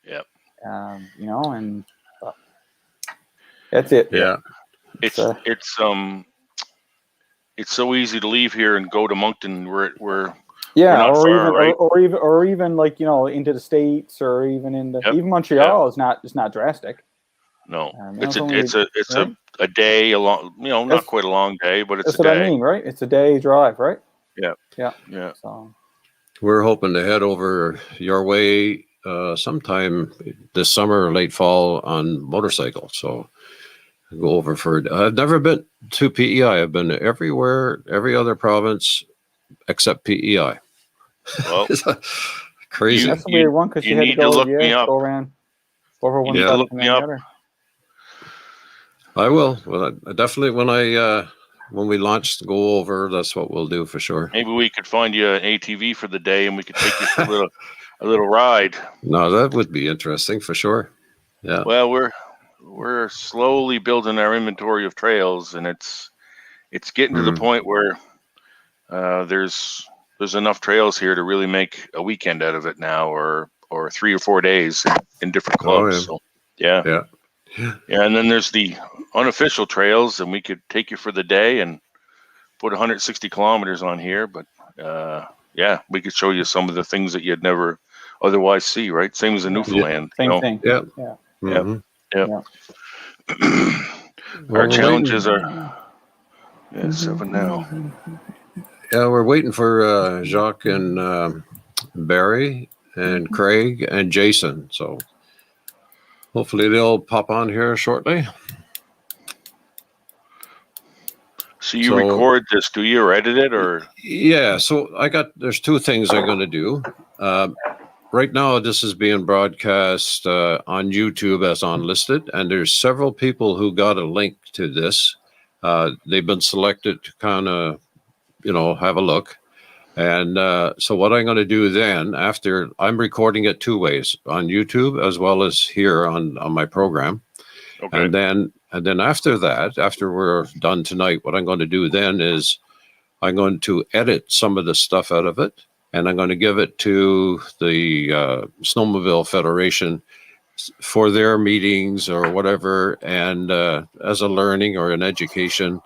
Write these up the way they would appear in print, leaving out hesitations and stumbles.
Yep. And that's it. Yeah. It's so easy to leave here and go to Moncton. We're not or far, even right? or even like into the States, or even even Montreal is not drastic. No, it's a day along. Not quite a long day, but it's that's what I mean, right? It's a day drive, right? Yeah. So we're hoping to head over your way sometime this summer or late fall on motorcycle. So go over I've never been to PEI. I've been everywhere, every other province except PEI. Well, crazy. That's a weird one because you had to go. Look me up. Go around over one side and the other. I will. Well, I definitely when we launch to go over, that's what we'll do for sure. Maybe we could find you an ATV for the day, and we could take you for a little ride. No, that would be interesting for sure. Yeah. Well, we're slowly building our inventory of trails, and it's getting to the point where there's enough trails here to really make a weekend out of it now, or 3 or 4 days in different clubs. Oh, yeah. So, yeah, and then there's the unofficial trails, and we could take you for the day and put 160 kilometers on here. But we could show you some of the things that you'd never otherwise see. Right, same as in Newfoundland. Same thing. Yeah. Yeah. Our challenges are 7 now. Yeah, we're waiting for Jacques and Barry and Craig and Jason. So hopefully they'll pop on here shortly. So you record this, do you, or edit it, or? Yeah, so there's 2 things I'm going to do. Right now, this is being broadcast on YouTube as unlisted, and there's several people who got a link to this. They've been selected to kind of, have a look. And so what I'm going to do then, after I'm recording it 2 ways, on YouTube as well as here on my program. Okay. And then after that, after we're done tonight, what I'm going to do then is I'm going to edit some of the stuff out of it, and I'm going to give it to the Snowmobile Federation for their meetings or whatever, and as a learning or an education.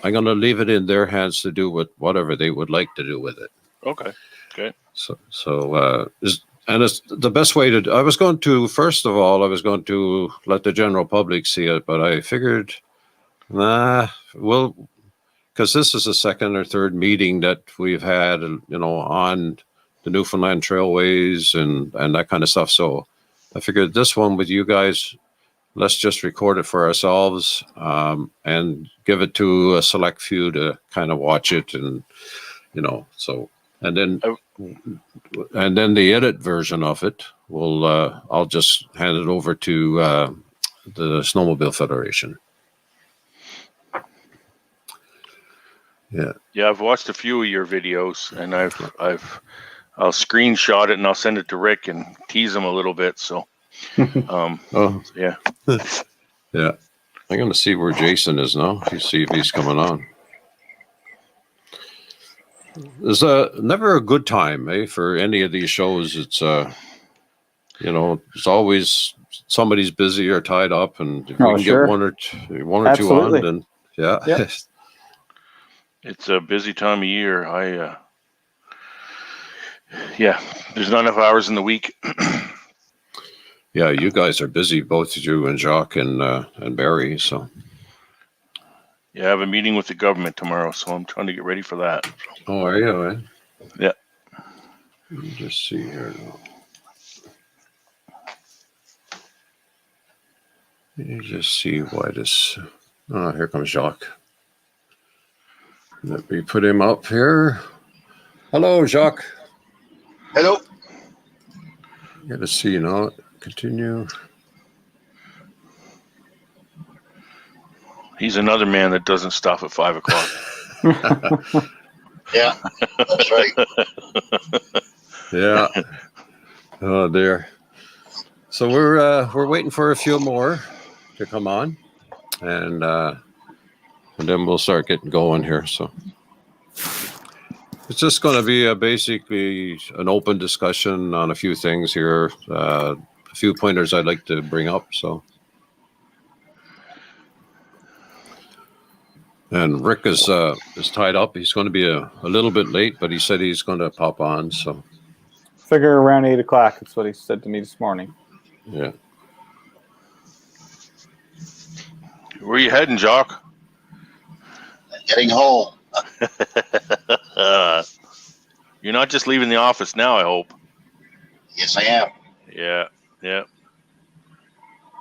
I'm going to leave it in their hands to do with whatever they would like to do with it. Okay. So it's the best way to. I was going to let the general public see it, but I figured, because this is the second or third meeting that we've had, on the Newfoundland Trailways and that kind of stuff. So I figured this one with you guys, let's just record it for ourselves and give it to a select few to kind of watch it, and and then the edit version of it I'll just hand it over to the Snowmobile Federation. Yeah, I've watched a few of your videos, and I'll screenshot it and I'll send it to Rick and tease him a little bit. So, yeah. Yeah. I'm going to see where Jason is now. See if he's coming on. There's never a good time, for any of these shows. It's it's always somebody's busy or tied up, and if we can get one or two on, then yeah. It's a busy time of year. There's not enough hours in the week. Yeah, you guys are busy, both you and Jacques and Barry. So. Yeah, I have a meeting with the government tomorrow, so I'm trying to get ready for that. Oh, are you? Right? Yeah. Let me just see here. Let me just see why this. Oh, here comes Jacques. Let me put him up here. Hello, Jacques. Hello. Got to see now. Continue. He's another man that doesn't stop at 5 o'clock. Yeah, that's right. Yeah. Oh dear. So we're waiting for a few more to come on, and then we'll start getting going here. So it's just going to be basically an open discussion on a few things here. few pointers I'd like to bring up. So, and Rick is tied up. He's going to be a little bit late, but he said he's going to pop on. So, Figure around 8 o'clock. That's what he said to me this morning. yeah. Where are you heading, Jock? Getting home. You're not just leaving the office now, I hope. Yes, I am. Yeah, yeah.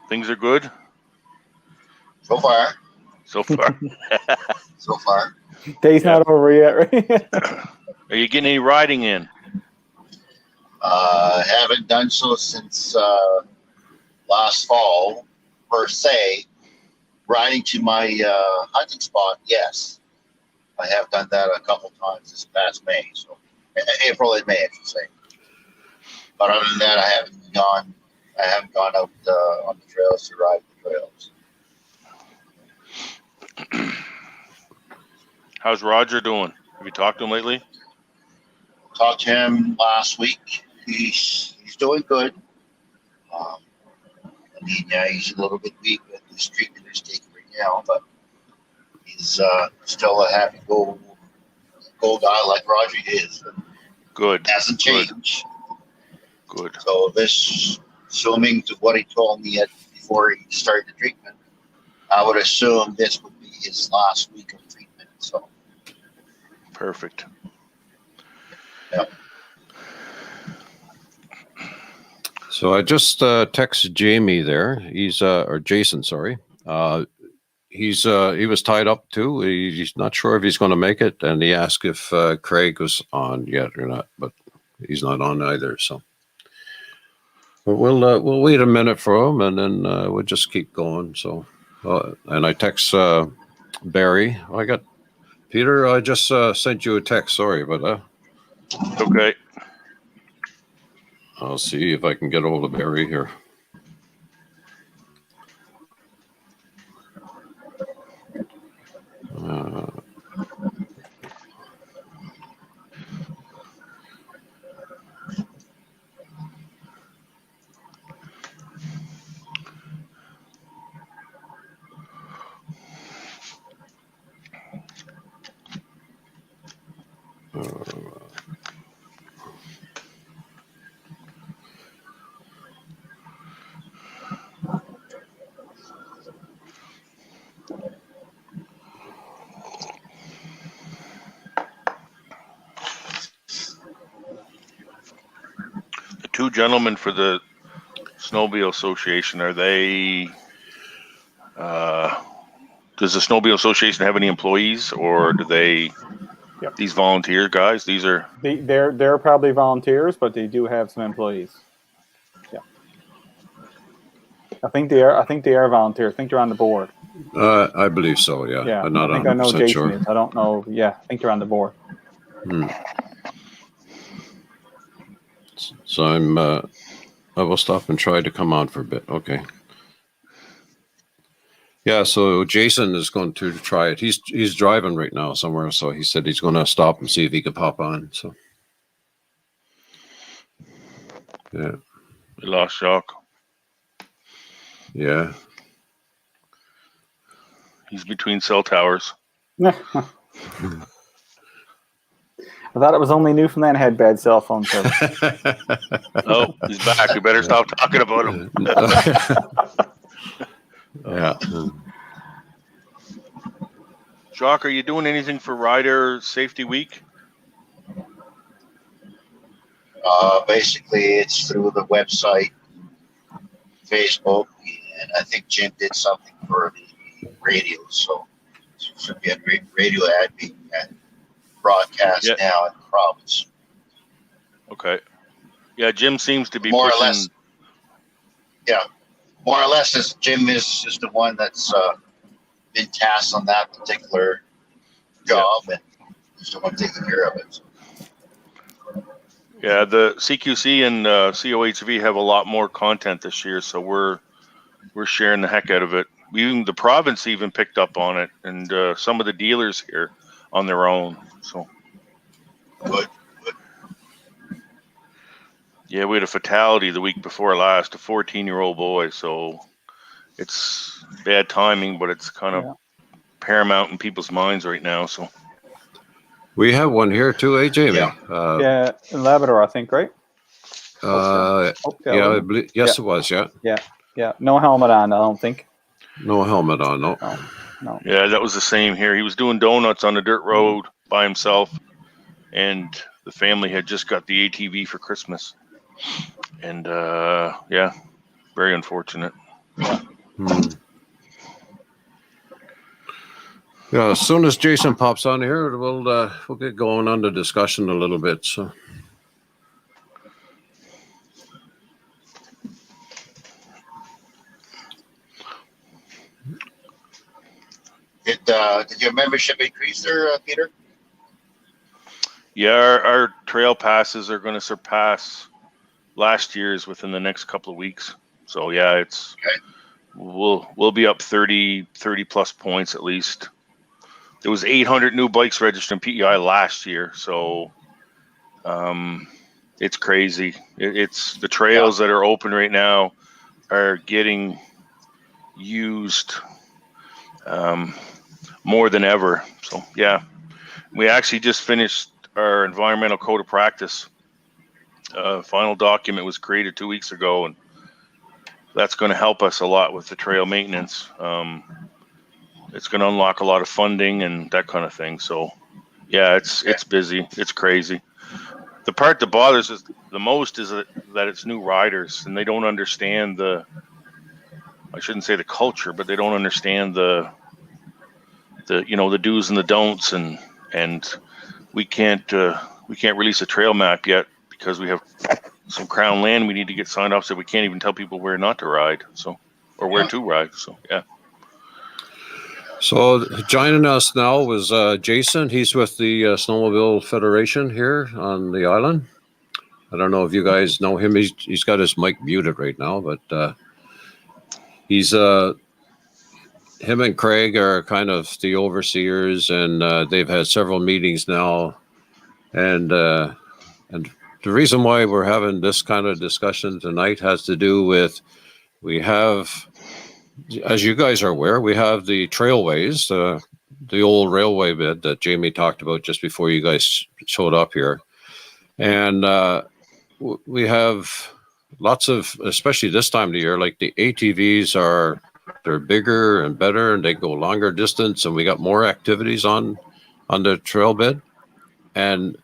Things are good So far. so far. So far. Day's not over yet, right? Are you getting any riding in? Haven't done so since last fall, per se. Riding to my hunting spot, yes. I have done that a couple times this past May. So April and May, I should say. But other than that, I haven't gone out on the trails to ride the trails. How's Roger doing? Have you talked to him lately? Talked to him last week. He's doing good. I mean, yeah, he's a little bit weak with this treatment he's taking right now, but he's still a happy go guy like Roger is. Good. Hasn't changed. Good. So this, assuming to what he told me before he started the treatment, I would assume this would be his last week of treatment. So Perfect. Yep. So I just texted Jamie there. He's or Jason, sorry. He was tied up too. He's not sure if he's going to make it, and he asked if Craig was on yet or not, but he's not on either. So, but we'll wait a minute for him, and then we'll just keep going. So, and I text Barry. I got Peter. I just sent you a text. Sorry, but Okay. I'll see if I can get hold of Barry here. The two gentlemen for the Snowmobile Association, are they, does the Snowmobile Association have any employees, or do they, Yep. these volunteer guys, these are, They're probably volunteers, but they do have some employees. Yeah. I think they are volunteers. I think they're on the board. I believe so. Yeah. Yeah. I'm not I think I know 100% Jason sure. is. I don't know. Yeah. I think they're on the board. So I will stop and try to come on for a bit. Okay. Yeah, so Jason is going to try it. He's driving right now somewhere, so he said he's going to stop and see if he can pop on. So, yeah. we lost Jacques. Yeah. He's between cell towers. I thought it was only Newfoundland had bad cell phone service. Oh, he's back. We better stop talking about him. Yeah. Jacques, are you doing anything for Rider Safety Week? basically, it's through the website, Facebook, and I think Jim did something for the radio. So it should be a radio ad being broadcast now in the province. Okay. Yeah, Jim seems to be more pushing. or less. Yeah, more or less, as Jim is the one that's been tasked on that particular job, and he's the one taking care of it. Yeah, the CQC and COHV have a lot more content this year, so we're sharing the heck out of it. Even the province even picked up on it, and some of the dealers here on their own. So Good. Yeah, we had a fatality the week before last, a 14-year-old boy. So it's bad timing, but it's kind of paramount in people's minds right now. So we have one here too, Jamie? Yeah, in Labrador, I think, right? Yeah, I believe, yes, it was. Yeah. No helmet on, I don't think. No helmet on. No. No. Yeah, that was the same here. He was doing donuts on the dirt road by himself, and the family had just got the ATV for Christmas. And yeah, very unfortunate. Yeah, as soon as Jason pops on here, we'll get going on the discussion a little bit. So. Did your membership increase there, Peter? Yeah, our trail passes are going to surpass last year's within the next couple of weeks. So yeah, it's we'll be up 30 plus points at least. There was 800 new bikes registered in PEI last year, so it's crazy. It's the trails that are open right now are getting used more than ever. So yeah, we actually just finished our environmental code of practice. Final document was created 2 weeks ago, and that's going to help us a lot with the trail maintenance. It's going to unlock a lot of funding and that kind of thing. So yeah, it's busy. It's crazy. The part that bothers us the most is that it's new riders, and they don't understand I shouldn't say the culture, but they don't understand the do's and the don'ts, and we can't release a trail map yet because we have some crown land we need to get signed off, so we can't even tell people where not to ride, or where to ride. So yeah. So joining us now was Jason. He's with the Snowmobile Federation here on the island. I don't know if you guys know him. He's got his mic muted right now, but he's him and Craig are kind of the overseers, and they've had several meetings now. And the reason why we're having this kind of discussion tonight has to do with we have, as you guys are aware, we have the trailways, the old railway bed that Jamie talked about just before you guys showed up here. And we have lots of, especially this time of the year, like the ATVs they're bigger and better, and they go longer distance, and we got more activities on the trail bed. And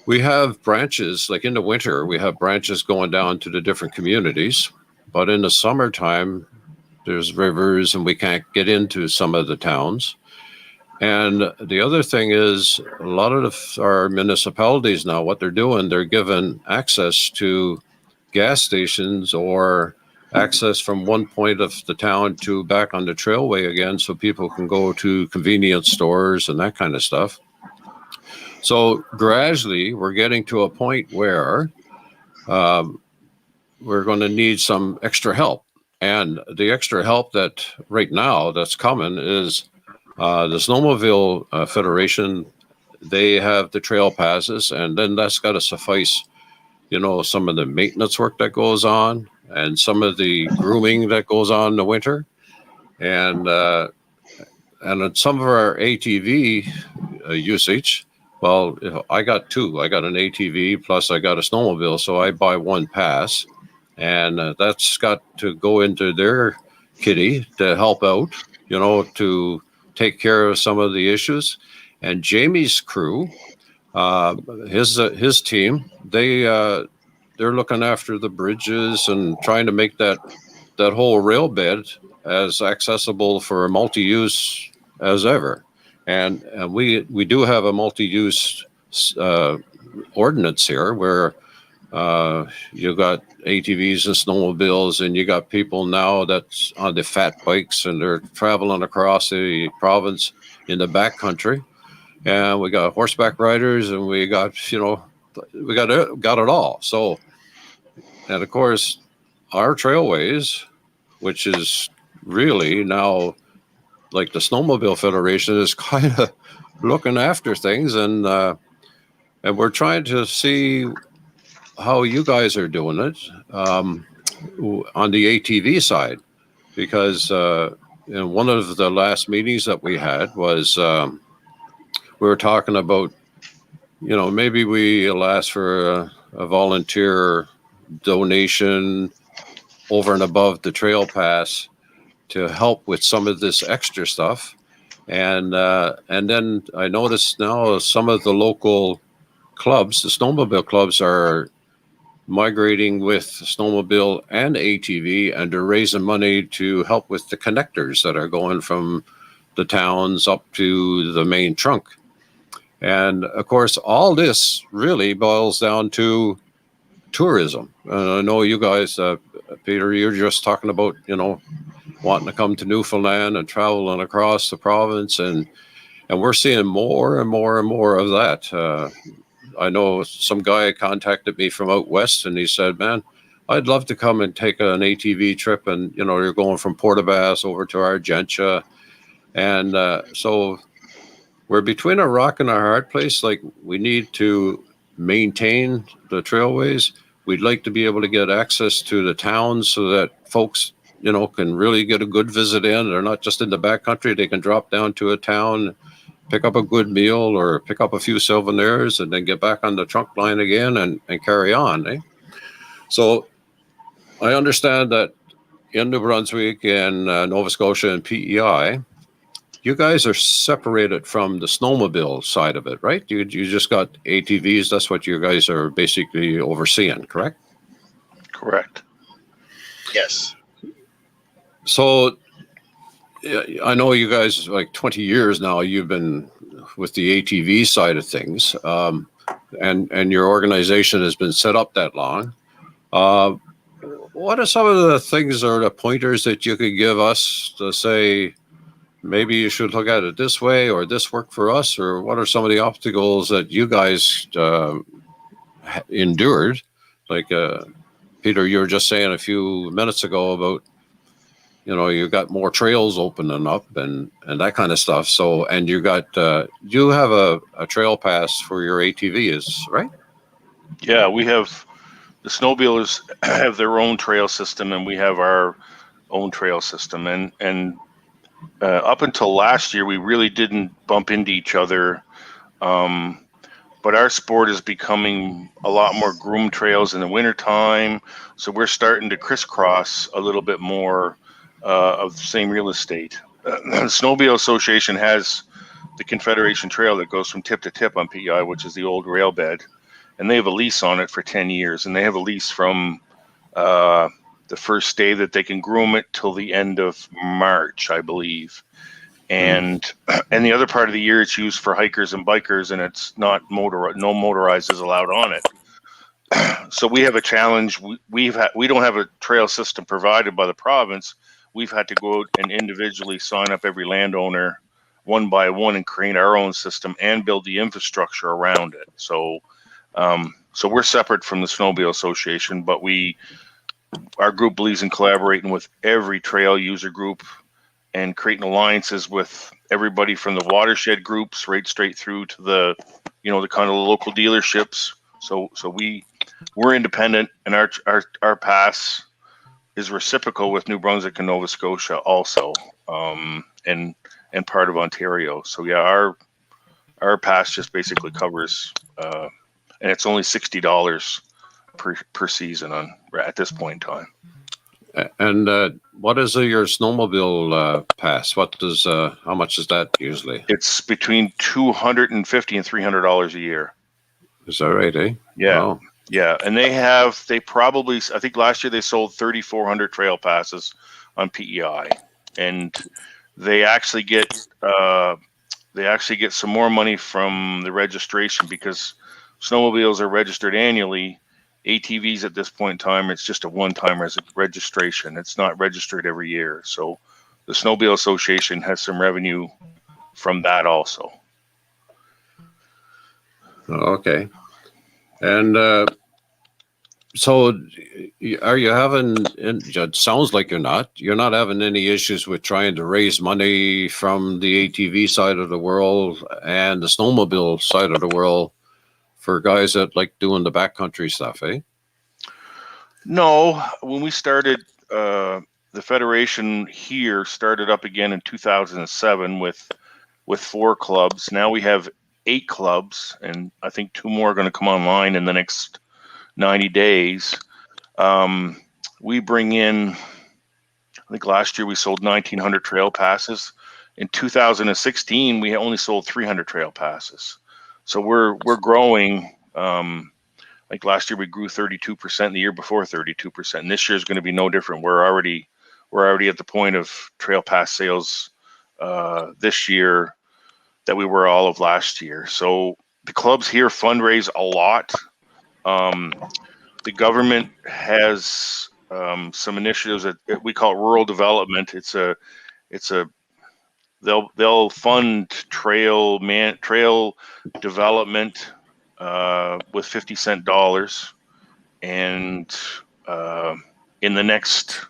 we have branches, like in the winter, we have branches going down to the different communities. But in the summertime, there's rivers and we can't get into some of the towns. And the other thing is a lot of our municipalities now, what they're doing, they're giving access to gas stations or access from one point of the town to back on the trailway again, so people can go to convenience stores and that kind of stuff. So gradually we're getting to a point where we're going to need some extra help. And the extra help that right now that's coming is the Snowmobile Federation. They have the trail passes, and then that's got to suffice, some of the maintenance work that goes on and some of the grooming that goes on in the winter. And some of our ATV usage, well, I got two. I got an ATV plus I got a snowmobile, so I buy one pass. And that's got to go into their kitty to help out, to take care of some of the issues. And Jamie's crew, his team, they're looking after the bridges and trying to make that whole rail bed as accessible for multi-use as ever. And we do have a multi-use ordinance here where you got ATVs and snowmobiles, and you got people now that's on the fat bikes and they're traveling across the province in the backcountry. And we got horseback riders, and we got, we got it all. So, and of course, our trailways, which is really now like the Snowmobile Federation, is kind of looking after things, and we're trying to see how you guys are doing it on the ATV side, because in one of the last meetings that we had was we were talking about, maybe we'll ask for a volunteer donation over and above the trail pass to help with some of this extra stuff. And then I noticed now some of the local clubs, the snowmobile clubs, are migrating with snowmobile and ATV, and they're raising money to help with the connectors that are going from the towns up to the main trunk. And of course, all this really boils down to tourism. I know you guys, Peter, you're just talking about, wanting to come to Newfoundland and traveling across the province, and we're seeing more and more and more of that. I know some guy contacted me from out west, and he said, "Man, I'd love to come and take an ATV trip." And you're going from Portabass over to Argentia, and so we're between a rock and a hard place. Like, we need to maintain the trailways. We'd like to be able to get access to the towns so that folks, can really get a good visit in. They're not just in the backcountry. They can drop down to a town, pick up a good meal, or pick up a few souvenirs, and then get back on the trunk line again and carry on. So I understand that in New Brunswick and Nova Scotia and PEI, you guys are separated from the snowmobile side of it, right? You just got ATVs. That's what you guys are basically overseeing, correct? Correct. Yes. So I know you guys, like 20 years now, you've been with the ATV side of things, and your organization has been set up that long. What are some of the things or the pointers that you could give us to say, maybe you should look at it this way, or this worked for us, or what are some of the obstacles that you guys endured? Like, Peter, you were just saying a few minutes ago about, you got more trails opening up and that kind of stuff. So, and you have a trail pass for your ATVs, right? Yeah, we have, the snowmobilers have their own trail system, and we have our own trail system. And up until last year, we really didn't bump into each other. But our sport is becoming a lot more groomed trails in the wintertime. So we're starting to crisscross a little bit more of the same real estate. The Snowmobile Association has the Confederation Trail that goes from tip to tip on PEI, which is the old rail bed. And they have a lease on it for 10 years. And they have a lease from the first day that they can groom it till the end of March, I believe. And the other part of the year it's used for hikers and bikers, and it's not no motorized is allowed on it. So we have a challenge. We don't have a trail system provided by the province. We've had to go out and individually sign up every landowner one by one and create our own system and build the infrastructure around it. So so we're separate from the Snowmobile Association, but our group believes in collaborating with every trail user group and creating alliances with everybody from the watershed groups right straight through to the kind of local dealerships. So we're independent, and our pass is reciprocal with New Brunswick and Nova Scotia also, and part of Ontario. So yeah, our pass just basically covers, and it's only $60 per season at this point in time. And what is your snowmobile pass? How much is that usually? It's between $250 and $300 a year. Is that right, eh? Yeah. Wow. Yeah. And I think last year they sold 3,400 trail passes on PEI, and they actually get some more money from the registration, because snowmobiles are registered annually. ATVs at this point in time, it's just a one-time registration. It's not registered every year. So the Snowmobile Association has some revenue from that also. Okay. And so are you having, it sounds like you're not having any issues with trying to raise money from the ATV side of the world and the snowmobile side of the world for guys that like doing the backcountry stuff, eh? No, when we started, the federation here started up again in 2007 with 4 clubs. Now we have 8 clubs, and I think 2 more are going to come online in the next 90 days. We bring in, I think last year we sold 1,900 trail passes. In 2016, we only sold 300 trail passes. So we're growing. Like last year we grew 32%, the year before 32%. And this year is going to be no different. We're already at the point of trail pass sales this year that we were all of last year. So the clubs here fundraise a lot. The government has some initiatives that we call rural development. They'll fund trail development with 50-cent dollars, and in the next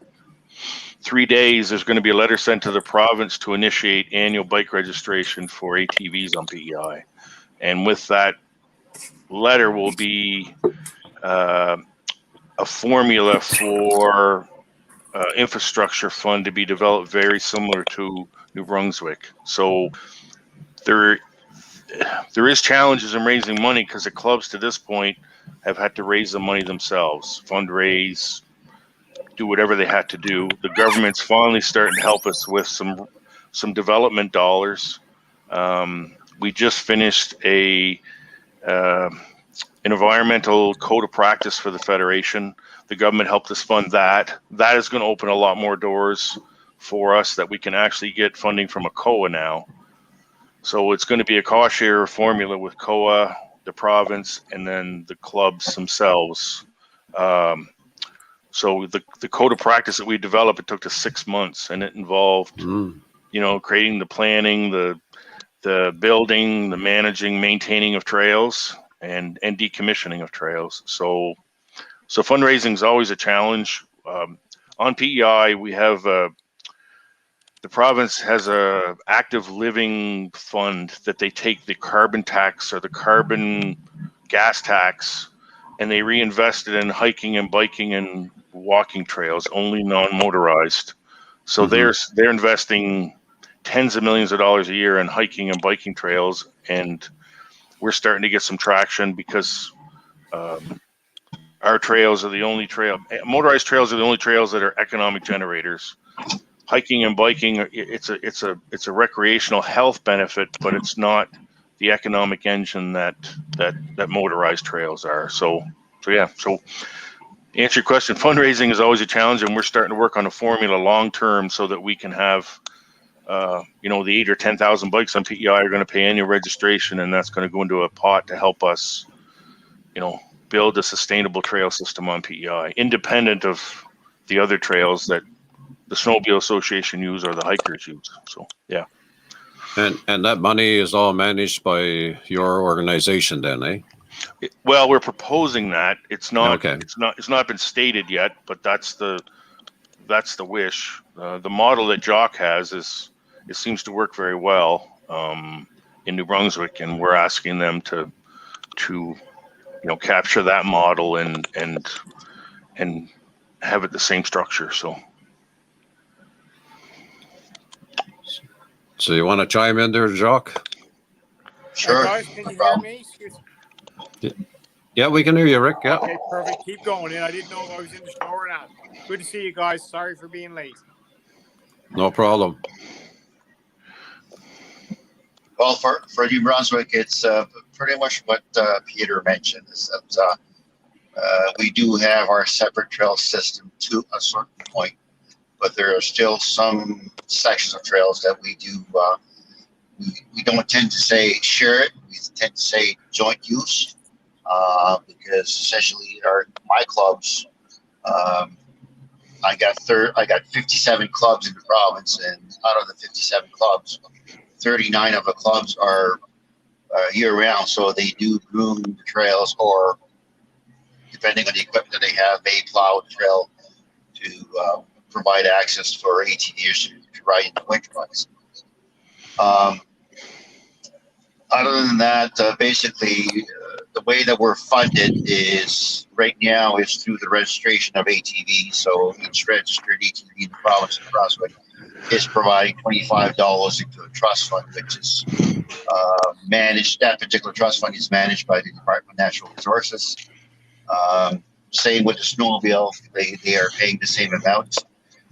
3 days, there's going to be a letter sent to the province to initiate annual bike registration for ATVs on PEI, and with that letter will be a formula for infrastructure fund to be developed, very similar to New Brunswick. So there is challenges in raising money because the clubs to this point have had to raise the money themselves, fundraise, do whatever they had to do. The government's finally starting to help us with some development dollars. We just finished an environmental code of practice for the federation. The government helped us fund that. That is going to open a lot more doors for us, that we can actually get funding from a COA now. So it's going to be a cost share formula with COA, the province, and then the clubs themselves. So the code of practice that we developed, it took us 6 months, and it involved, creating the planning, the building, the managing, maintaining of trails, and decommissioning of trails. So fundraising is always a challenge. On PEI, we have the province has a active living fund that they take the carbon tax or the carbon gas tax, and they reinvest it in hiking and biking and walking trails, only non-motorized. So they're investing tens of millions of dollars a year in hiking and biking trails, and we're starting to get some traction because our trails are the only motorized trails are the only trails that are economic generators. Hiking and biking, it's a recreational health benefit, but it's not the economic engine that motorized trails are. So to answer your question, fundraising is always a challenge, and we're starting to work on a formula long term so that we can have the 8,000 or 10,000 bikes on PEI are going to pay annual registration, and that's going to go into a pot to help us, build a sustainable trail system on PEI, independent of the other trails that the Snowmobile Association use or the hikers use. So yeah. And that money is all managed by your organization then, eh? Well, we're proposing that. It's not. Okay. It's not been stated yet, but that's the wish. The model that Jock has it seems to work very well in New Brunswick, and we're asking them to capture that model and have it the same structure. So you want to chime in there, Jock? Sure. Hey guys, can you hear me? Yeah, we can hear you, Rick. Yeah. Okay, perfect. Keep going in. I didn't know if I was in the snow or not. Good to see you guys. Sorry for being late. No problem. Well, for New Brunswick, it's pretty much what Peter mentioned, is that we do have our separate trail system to a certain point, but there are still some sections of trails that we do. We don't tend to say share it. We tend to say joint use, because essentially my clubs. I got 57 clubs in the province, and out of the 57 clubs, 39 of the clubs are year-round, so they do groom the trails, or depending on the equipment that they have, may plow the trail to provide access for ATVs to ride in the winter months. Other than that, basically, the way that we're funded is right now is through the registration of ATV. So each registered ATV in the province of Brunswick is providing $25 into a trust fund, which is managed. That particular trust fund is managed by the Department of Natural Resources. Same with the snowmobile; they are paying the same amount.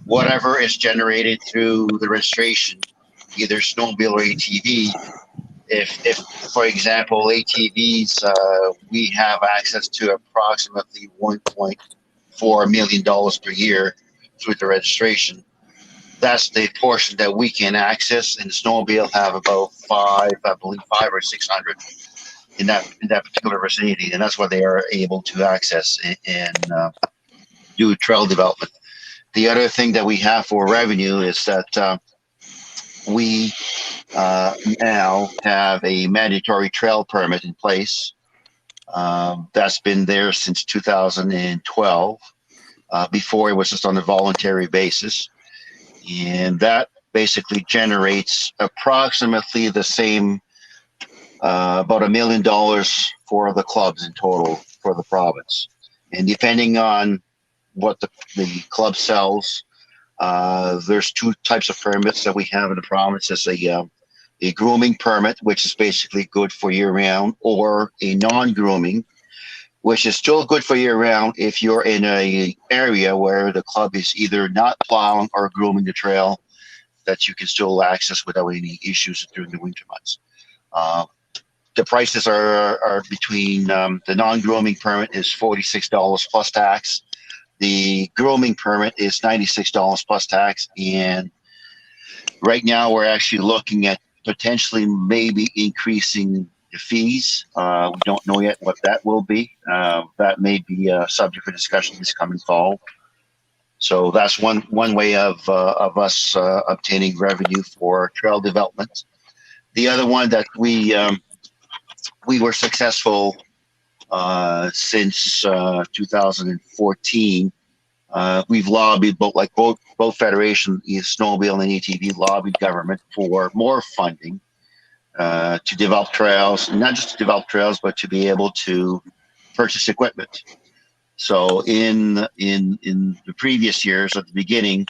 Whatever is generated through the registration, either snowmobile or ATV. If for example, ATVs, we have access to approximately $1.4 million per year through the registration. That's the portion that we can access, and the snowmobile have about five or 600 in that particular vicinity, and that's what they are able to access and do trail development. The other thing that we have for revenue is that we now have a mandatory trail permit in place. That's been there since 2012. Before it was just on a voluntary basis. And that basically generates approximately the same, about $1 million for the clubs in total for the province. And depending on what the club sells, there's two types of permits that we have in the province. It's a grooming permit, which is basically good for year-round, or a non-grooming, which is still good for year-round if you're in an area where the club is either not plowing or grooming the trail, that you can still access without any issues during the winter months. The prices are between the non-grooming permit is $46 plus tax. The grooming permit is $96 plus tax, and right now we're actually looking at potentially maybe increasing the fees. We don't know yet what that will be. That may be a subject for discussion this coming fall. So that's one way of us obtaining revenue for trail development. The other one that we were successful since 2014. We've lobbied both federations, snowmobile and ATV, lobbied government for more funding to develop trails, not just to develop trails, but to be able to purchase equipment. So in the previous years, at the beginning,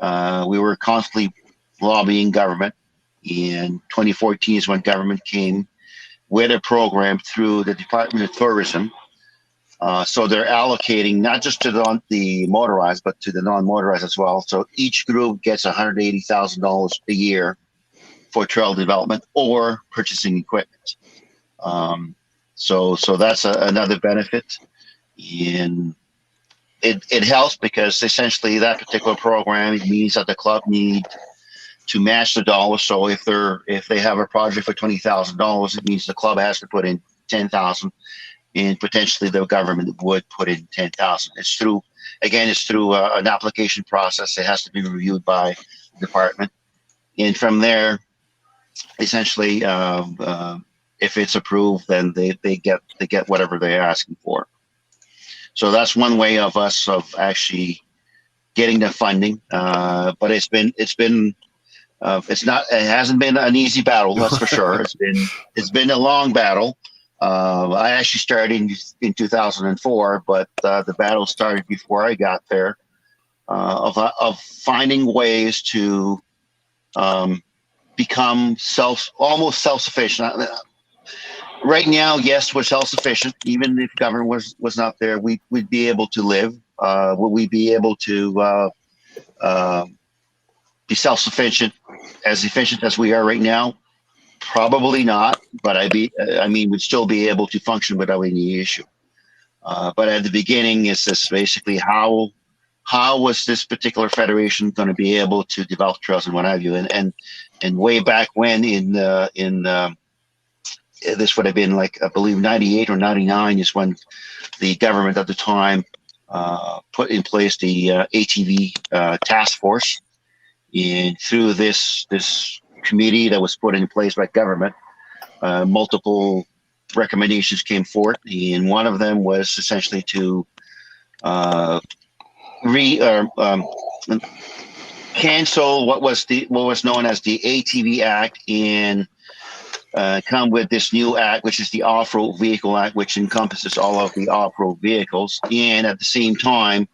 we were constantly lobbying government. In 2014 is when government came with a program through the Department of Tourism. So they're allocating not just to the motorized, but to the non-motorized as well. So each group gets $180,000 a year for trail development or purchasing equipment. So that's another benefit. And it helps because essentially that particular program, it means that the club need to match the dollar. So if they have a project for $20,000, it means the club has to put in $10,000, and potentially the government would put in $10,000. It's through an application process. It has to be reviewed by the department, and from there, essentially, if it's approved, then they get whatever they're asking for. So that's one way of us of actually getting the funding. But it hasn't been an easy battle, that's for sure. It's been a long battle. I actually started in 2004, but the battle started before I got there, of finding ways to become almost self-sufficient. Right now, yes, we're self-sufficient. Even if government was not there, we'd be able to live. Would we be able to be self-sufficient, as efficient as we are right now? Probably not, but we'd still be able to function without any issue. But at the beginning, it's this basically how was this particular federation going to be able to develop trails and what have you? And way back when this would have been like, I believe 98 or 99 is when the government at the time put in place the ATV task force. And through this committee that was put in place by government, multiple recommendations came forth, and one of them was essentially to cancel what was known as the ATV Act and come with this new act, which is the Off-Road Vehicle Act, which encompasses all of the off-road vehicles, and at the same time,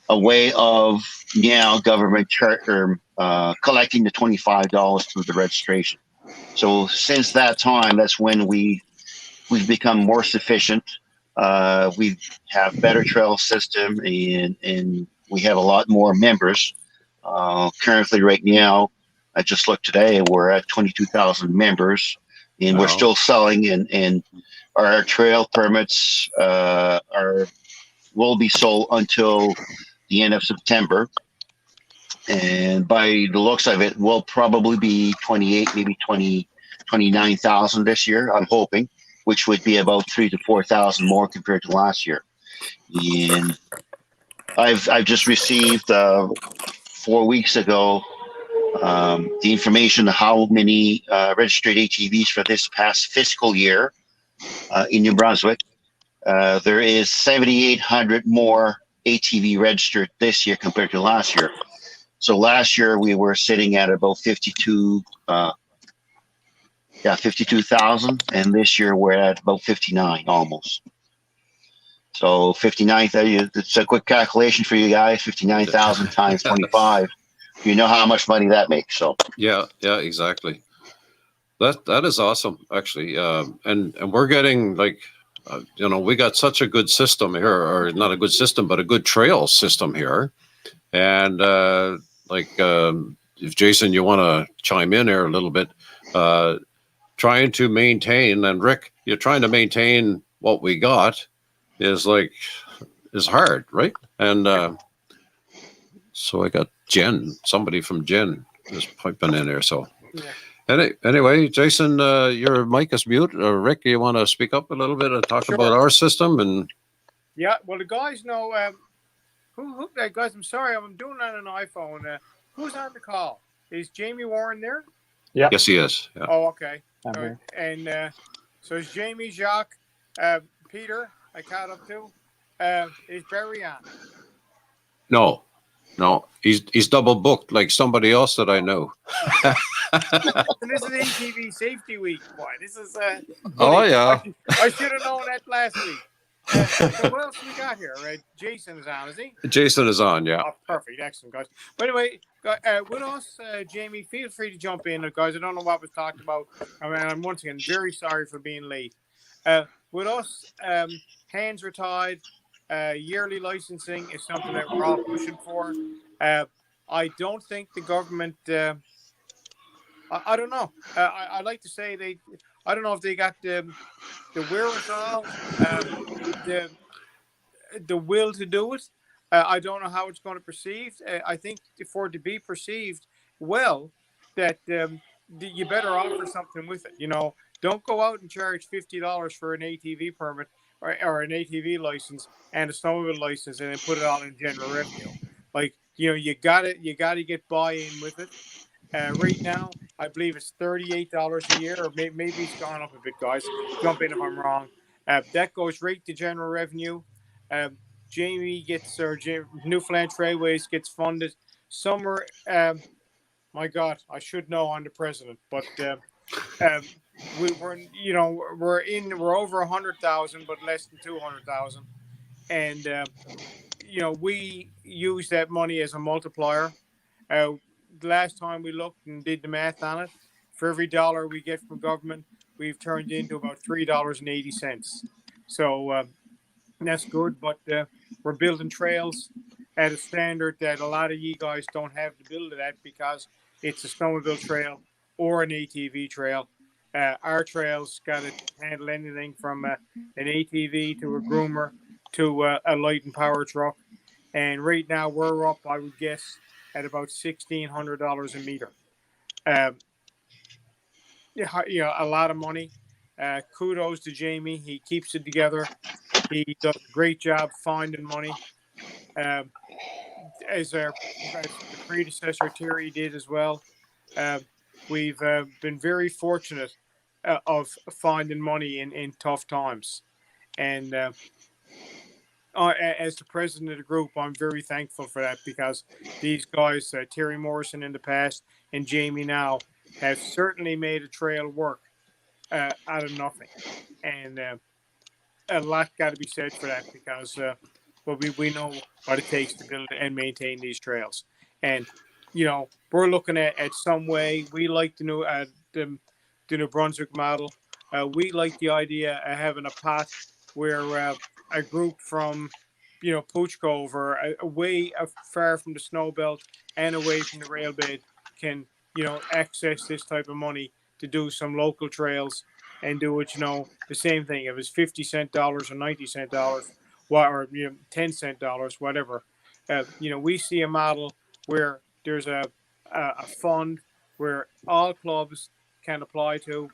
a way of now government collecting the $25 through the registration. So since that time, that's when we've become more sufficient. We have better trail system, and we have a lot more members. Currently, right now, I just looked today, we're at 22,000 members. And we're still selling, and our trail permits will be sold until the end of September. And by the looks of it, we'll probably be 28, maybe 29,000 this year, I'm hoping, which would be about 3,000 to 4,000 more compared to last year. And I've just received 4 weeks ago the information of how many registered ATVs for this past fiscal year in New Brunswick. There is 7,800 more ATV registered this year compared to last year. So last year we were sitting at about 52,000, and this year we're at about 59 almost. So 59, it's a quick calculation for you guys, 59,000 times 25. You know how much money that makes. So yeah, exactly. That is awesome, actually. And we're getting like, we got such a good system here, or not a good system, but a good trail system here. And if Jason, you want to chime in here a little bit, trying to maintain, and Rick, you're trying to maintain what we got is hard, right? And so I got somebody from Jen is piping in there. So anyway, Jason, your mic is mute. Rick, you want to speak up a little bit and talk about our system? And yeah, well, the guys know who guys. I'm sorry, I'm doing that on an iPhone. Who's on the call? Is Jamie Warren there? Yeah. Yes, he is. Yeah. Oh, okay. And so it's Jamie, Jacques, Peter. I caught up to. Is Barry on? No, he's double booked like somebody else that I know. This is ATV Safety Week, boy. This is. Oh yeah. I should have known that last week. So what else we got here? Jason is on, is he? Jason is on, yeah. Oh, perfect, excellent, guys. But anyway, with us, Jamie, feel free to jump in, guys. I don't know what was talked about. I mean, I'm once again very sorry for being late. With us, hands are tied. Yearly licensing is something that we're all pushing for. I don't think the government. I don't know. I like to say I don't know if they got the wherewithal, the will to do it. I don't know how it's going to perceive. I think for it to be perceived well, that you better offer something with it. Don't go out and charge $50 for an ATV permit or an ATV license and a snowmobile license and then put it all in general revenue. You gotta get buy-in with it. Right now, I believe it's $38 a year, or maybe it's gone up a bit, guys. Jump in if I'm wrong. That goes right to general revenue. Jamie gets, or Newfoundland Trailways gets funded. Summer, my God, I should know, I'm the president, but we're over 100,000, but less than 200,000, and we use that money as a multiplier. The last time we looked and did the math on it, for every dollar we get from government, we've turned into about $3.80. So that's good, but we're building trails at a standard that a lot of you guys don't have to build it at because it's a snowmobile trail or an ATV trail. Our trails got to handle anything from an ATV to a groomer to a light and power truck. And right now we're up, I would guess, at about $1,600 a meter. A lot of money. Kudos to Jamie. He keeps it together. He does a great job finding money. As the predecessor Terry did as well. We've been very fortunate of finding money in tough times. And as the president of the group, I'm very thankful for that because these guys, Terry Morrison in the past and Jamie now, have certainly made a trail work. out of nothing, and a lot got to be said for that because well, we know what it takes to build and maintain these trails, and we're looking at some way. We like the New Brunswick model. We like the idea of having a pot where a group from Pooch Cove or away far from the snow belt and away from the rail bed can access this type of money to do some local trails and do it, the same thing. If it's 50-cent dollars or 90-cent dollars, or 10-cent dollars, whatever. We see a model where there's a fund where all clubs can apply to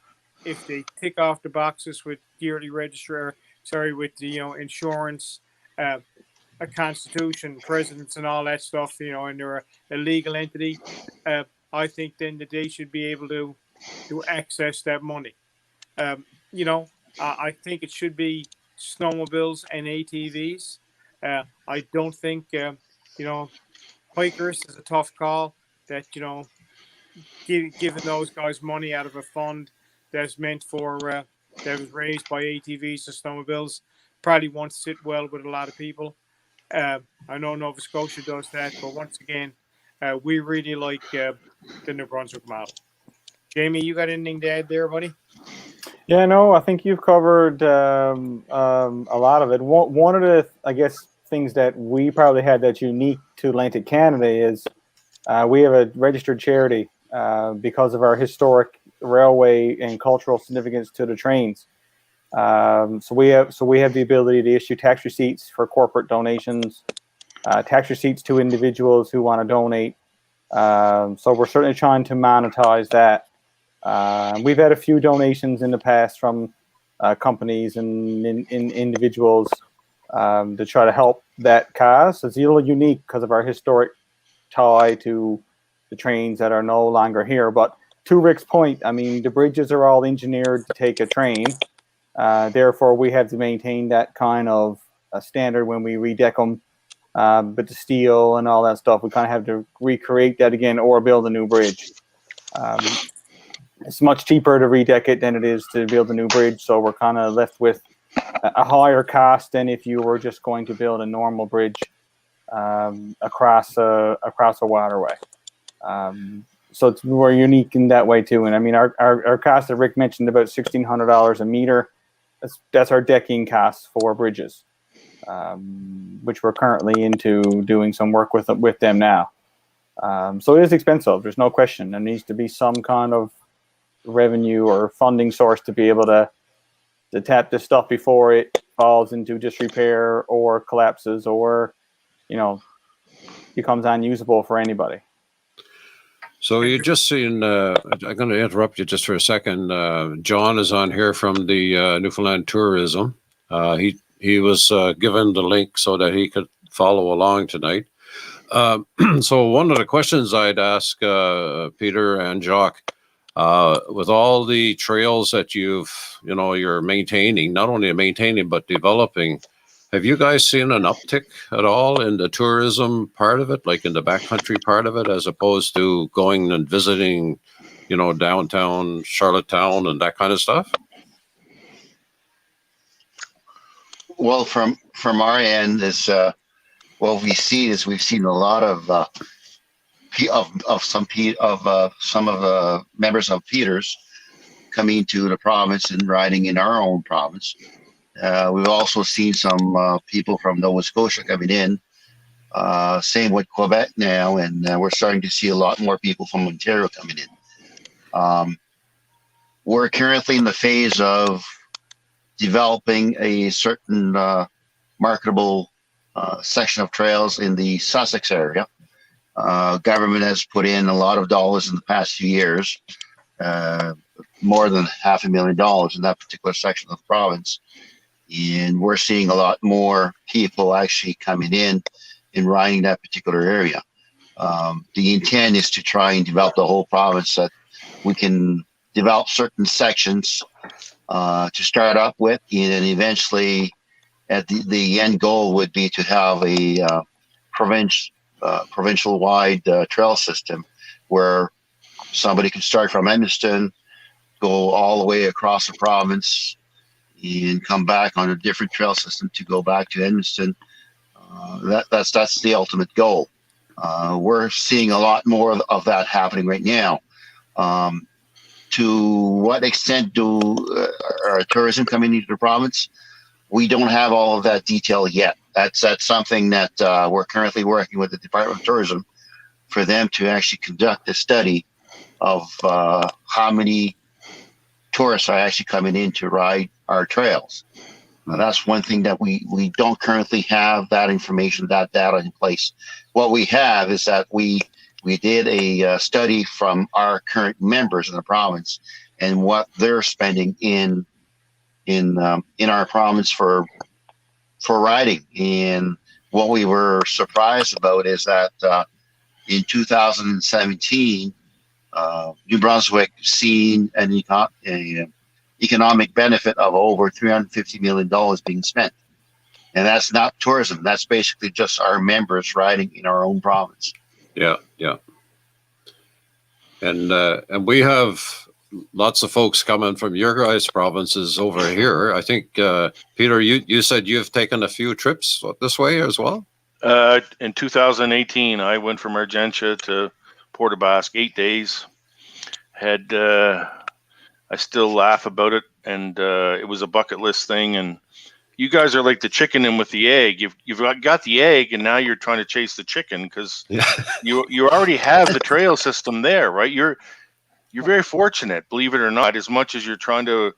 if they tick off the boxes with yearly registrar, with the insurance, a constitution, presidents, and all that stuff. And they're a legal entity. I think then that they should be able to access that money. I think it should be snowmobiles and ATVs. I don't think, hikers is a tough call that, giving those guys money out of a fund that's meant for, that was raised by ATVs and snowmobiles probably won't sit well with a lot of people. I know Nova Scotia does that, but once again, we really like the New Brunswick model. Jamie, you got anything to add there, buddy? Yeah, no, I think you've covered a lot of it. One of the, I guess, things that we probably had that's unique to Atlantic Canada is we have a registered charity because of our historic railway and cultural significance to the trains. So we have the ability to issue tax receipts for corporate donations, tax receipts to individuals who want to donate. So we're certainly trying to monetize that. We've had a few donations in the past from companies and individuals to try to help that cause. It's a little unique because of our historic tie to the trains that are no longer here. But to Rick's point, I mean, the bridges are all engineered to take a train. Therefore, we have to maintain that kind of standard when we redeck them. But the steel and all that stuff, we kind of have to recreate that again or build a new bridge. It's much cheaper to redeck it than it is to build a new bridge, so we're kind of left with a higher cost than if you were just going to build a normal bridge across a waterway. So we're unique in that way too. And I mean, our cost that Rick mentioned, about $1,600 a meter. That's our decking costs for bridges, which we're currently into doing some work with them now. So it is expensive. There's no question. There needs to be some kind of revenue or funding source to be able to tap this stuff before it falls into disrepair or collapses or becomes unusable for anybody. So you just seen, I'm going to interrupt you just for a second. John is on here from the Newfoundland Tourism. He was given the link so that he could follow along tonight. So one of the questions I'd ask Peter and Jacques, with all the trails that you're maintaining, not only maintaining, but developing, have you guys seen an uptick at all in the tourism part of it, like in the backcountry part of it, as opposed to going and visiting, downtown Charlottetown and that kind of stuff? Well, from our end, is what we see is we've seen a lot of some of the members of Peter's coming to the province and riding in our own province. We've also seen some people from Nova Scotia coming in. Same with Quebec now, and we're starting to see a lot more people from Ontario coming in. We're currently in the phase of developing a certain marketable section of trails in the Sussex area. Government has put in a lot of dollars in the past few years, more than $500,000 in that particular section of the province. And we're seeing a lot more people actually coming in and riding that particular area. The intent is to try and develop the whole province, that we can develop certain sections to start up with, and eventually at the end goal would be to have a provincial-wide trail system where somebody can start from Edmundston, go all the way across the province and come back on a different trail system to go back to Edmundston. That's the ultimate goal. We're seeing a lot more of that happening right now. To what extent do our tourism coming into the province? We don't have all of that detail yet. That's something that we're currently working with the Department of Tourism for them to actually conduct a study of how many tourists are actually coming in to ride our trails. Now, that's one thing that we don't currently have that information, that data in place. What we have is that we did a study from our current members in the province and what they're spending in our province for riding. And what we were surprised about is that in 2017, New Brunswick seen an economic benefit of over $350 million being spent. And that's not tourism. That's basically just our members riding in our own province. Yeah. And we have lots of folks coming from your guys' provinces over here. I think, Peter, you said you've taken a few trips this way as well? In 2018, I went from Argentia to Port aux Basques, 8 days. I still laugh about it, and it was a bucket list thing. And you guys are like the chicken in with the egg. You've got the egg, and now you're trying to chase the chicken because you already have the trail system there, right? You're very fortunate, believe it or not, as much as you're trying to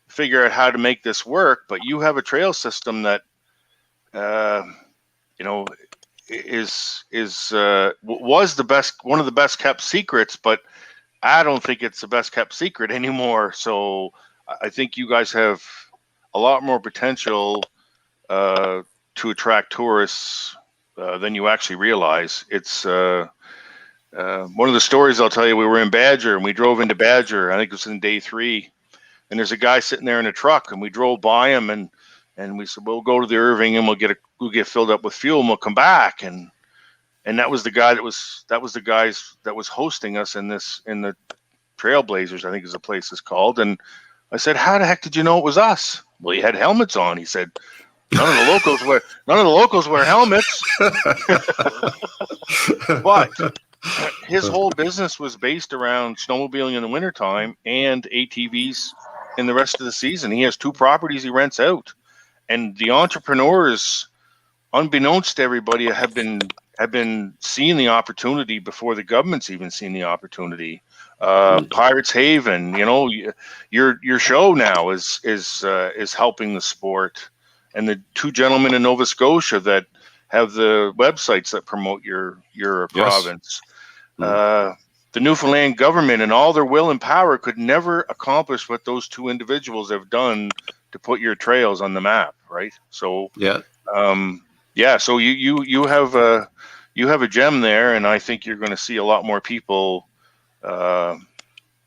figure out how to make this work. But you have a trail system that, was one of the best kept secrets, but I don't think it's the best kept secret anymore. So I think you guys have a lot more potential to attract tourists than you actually realize. It's one of the stories I'll tell you. We were in Badger and we drove into Badger. I think it was in day 3, and there's a guy sitting there in a truck, and we drove by him and we said, we'll go to the Irving and we'll get filled up with fuel and we'll come back. And that was the guy that was hosting us in the Trailblazers, I think is the place is called. And I said, how the heck did you know it was us? Well, he had helmets on. He said, none of the locals wear helmets. But his whole business was based around snowmobiling in the wintertime and ATVs in the rest of the season. He has 2 properties he rents out. And the entrepreneurs, unbeknownst to everybody, have been seeing the opportunity before the government's even seen the opportunity. Pirates Haven, your show now is helping the sport, and the 2 gentlemen in Nova Scotia that have the websites that promote your province. The Newfoundland government and all their will and power could never accomplish what those 2 individuals have done to put your trails on the map, right? So so you have a gem there, and I think you're going to see a lot more people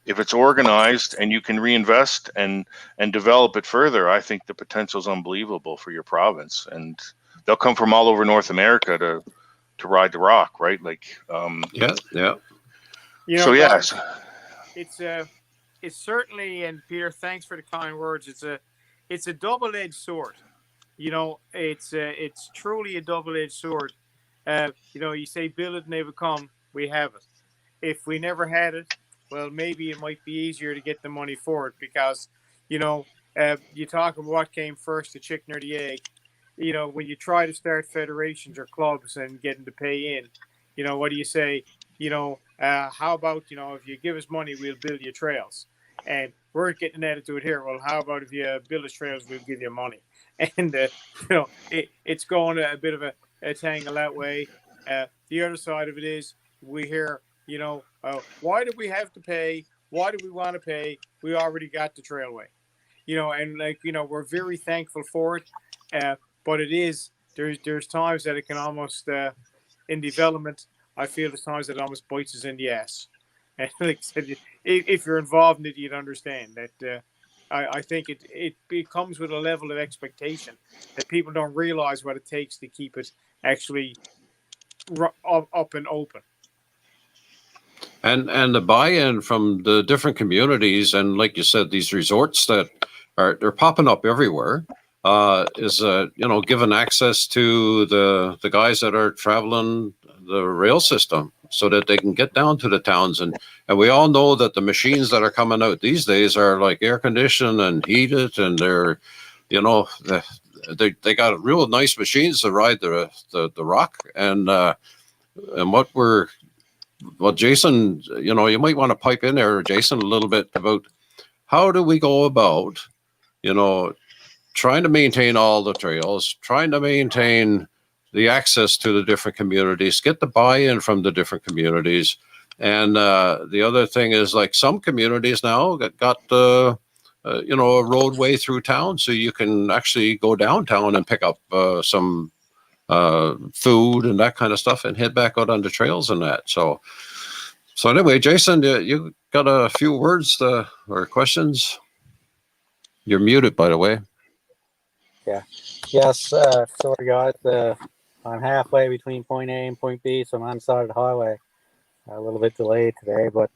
if it's organized and you can reinvest and develop it further. I think the potential is unbelievable for your province, and they'll come from all over North America to ride the rock, right? Like yes, it's certainly, and Peter, thanks for the kind words. It's a double-edged sword. It's truly a double-edged sword. You say build it and they will come. We have it. If we never had it, well, maybe it might be easier to get the money for it because, you talk about what came first, the chicken or the egg. When you try to start federations or clubs and get them to pay in, what do you say? How about, if you give us money, we'll build you trails. And we're getting an attitude here. Well, how about if you build us trails, we'll give you money. And, it's going a bit of a tangle that way. The other side of it is we hear, why do we have to pay? Why do we want to pay? We already got the trailway, and we're very thankful for it. But it is, there's times that it can almost, in development, I feel there's times that it almost bites us in the ass. And like I said, if you're involved in it, you'd understand that. I think it comes with a level of expectation that people don't realize what it takes to keep it actually up and open. and the buy-in from the different communities, and like you said, these resorts that they're popping up everywhere, is given access to the guys that are traveling the rail system so that they can get down to the towns. And we all know that the machines that are coming out these days are like air conditioned and heated, and they're, they got real nice machines to ride the rock. And what Jason, you might want to pipe in there, Jason, a little bit about how do we go about, trying to maintain all the trails, trying to maintain the access to the different communities, get the buy-in from the different communities. And the other thing is, like, some communities now got a roadway through town, so you can actually go downtown and pick up some food and that kind of stuff and head back out on the trails and that. So anyway, Jason, you got a few words or questions? You're muted, by the way. Yeah. Yes. Sorry, guys. I'm halfway between point A and point B, so I'm on the side of the highway. A little bit delayed today, but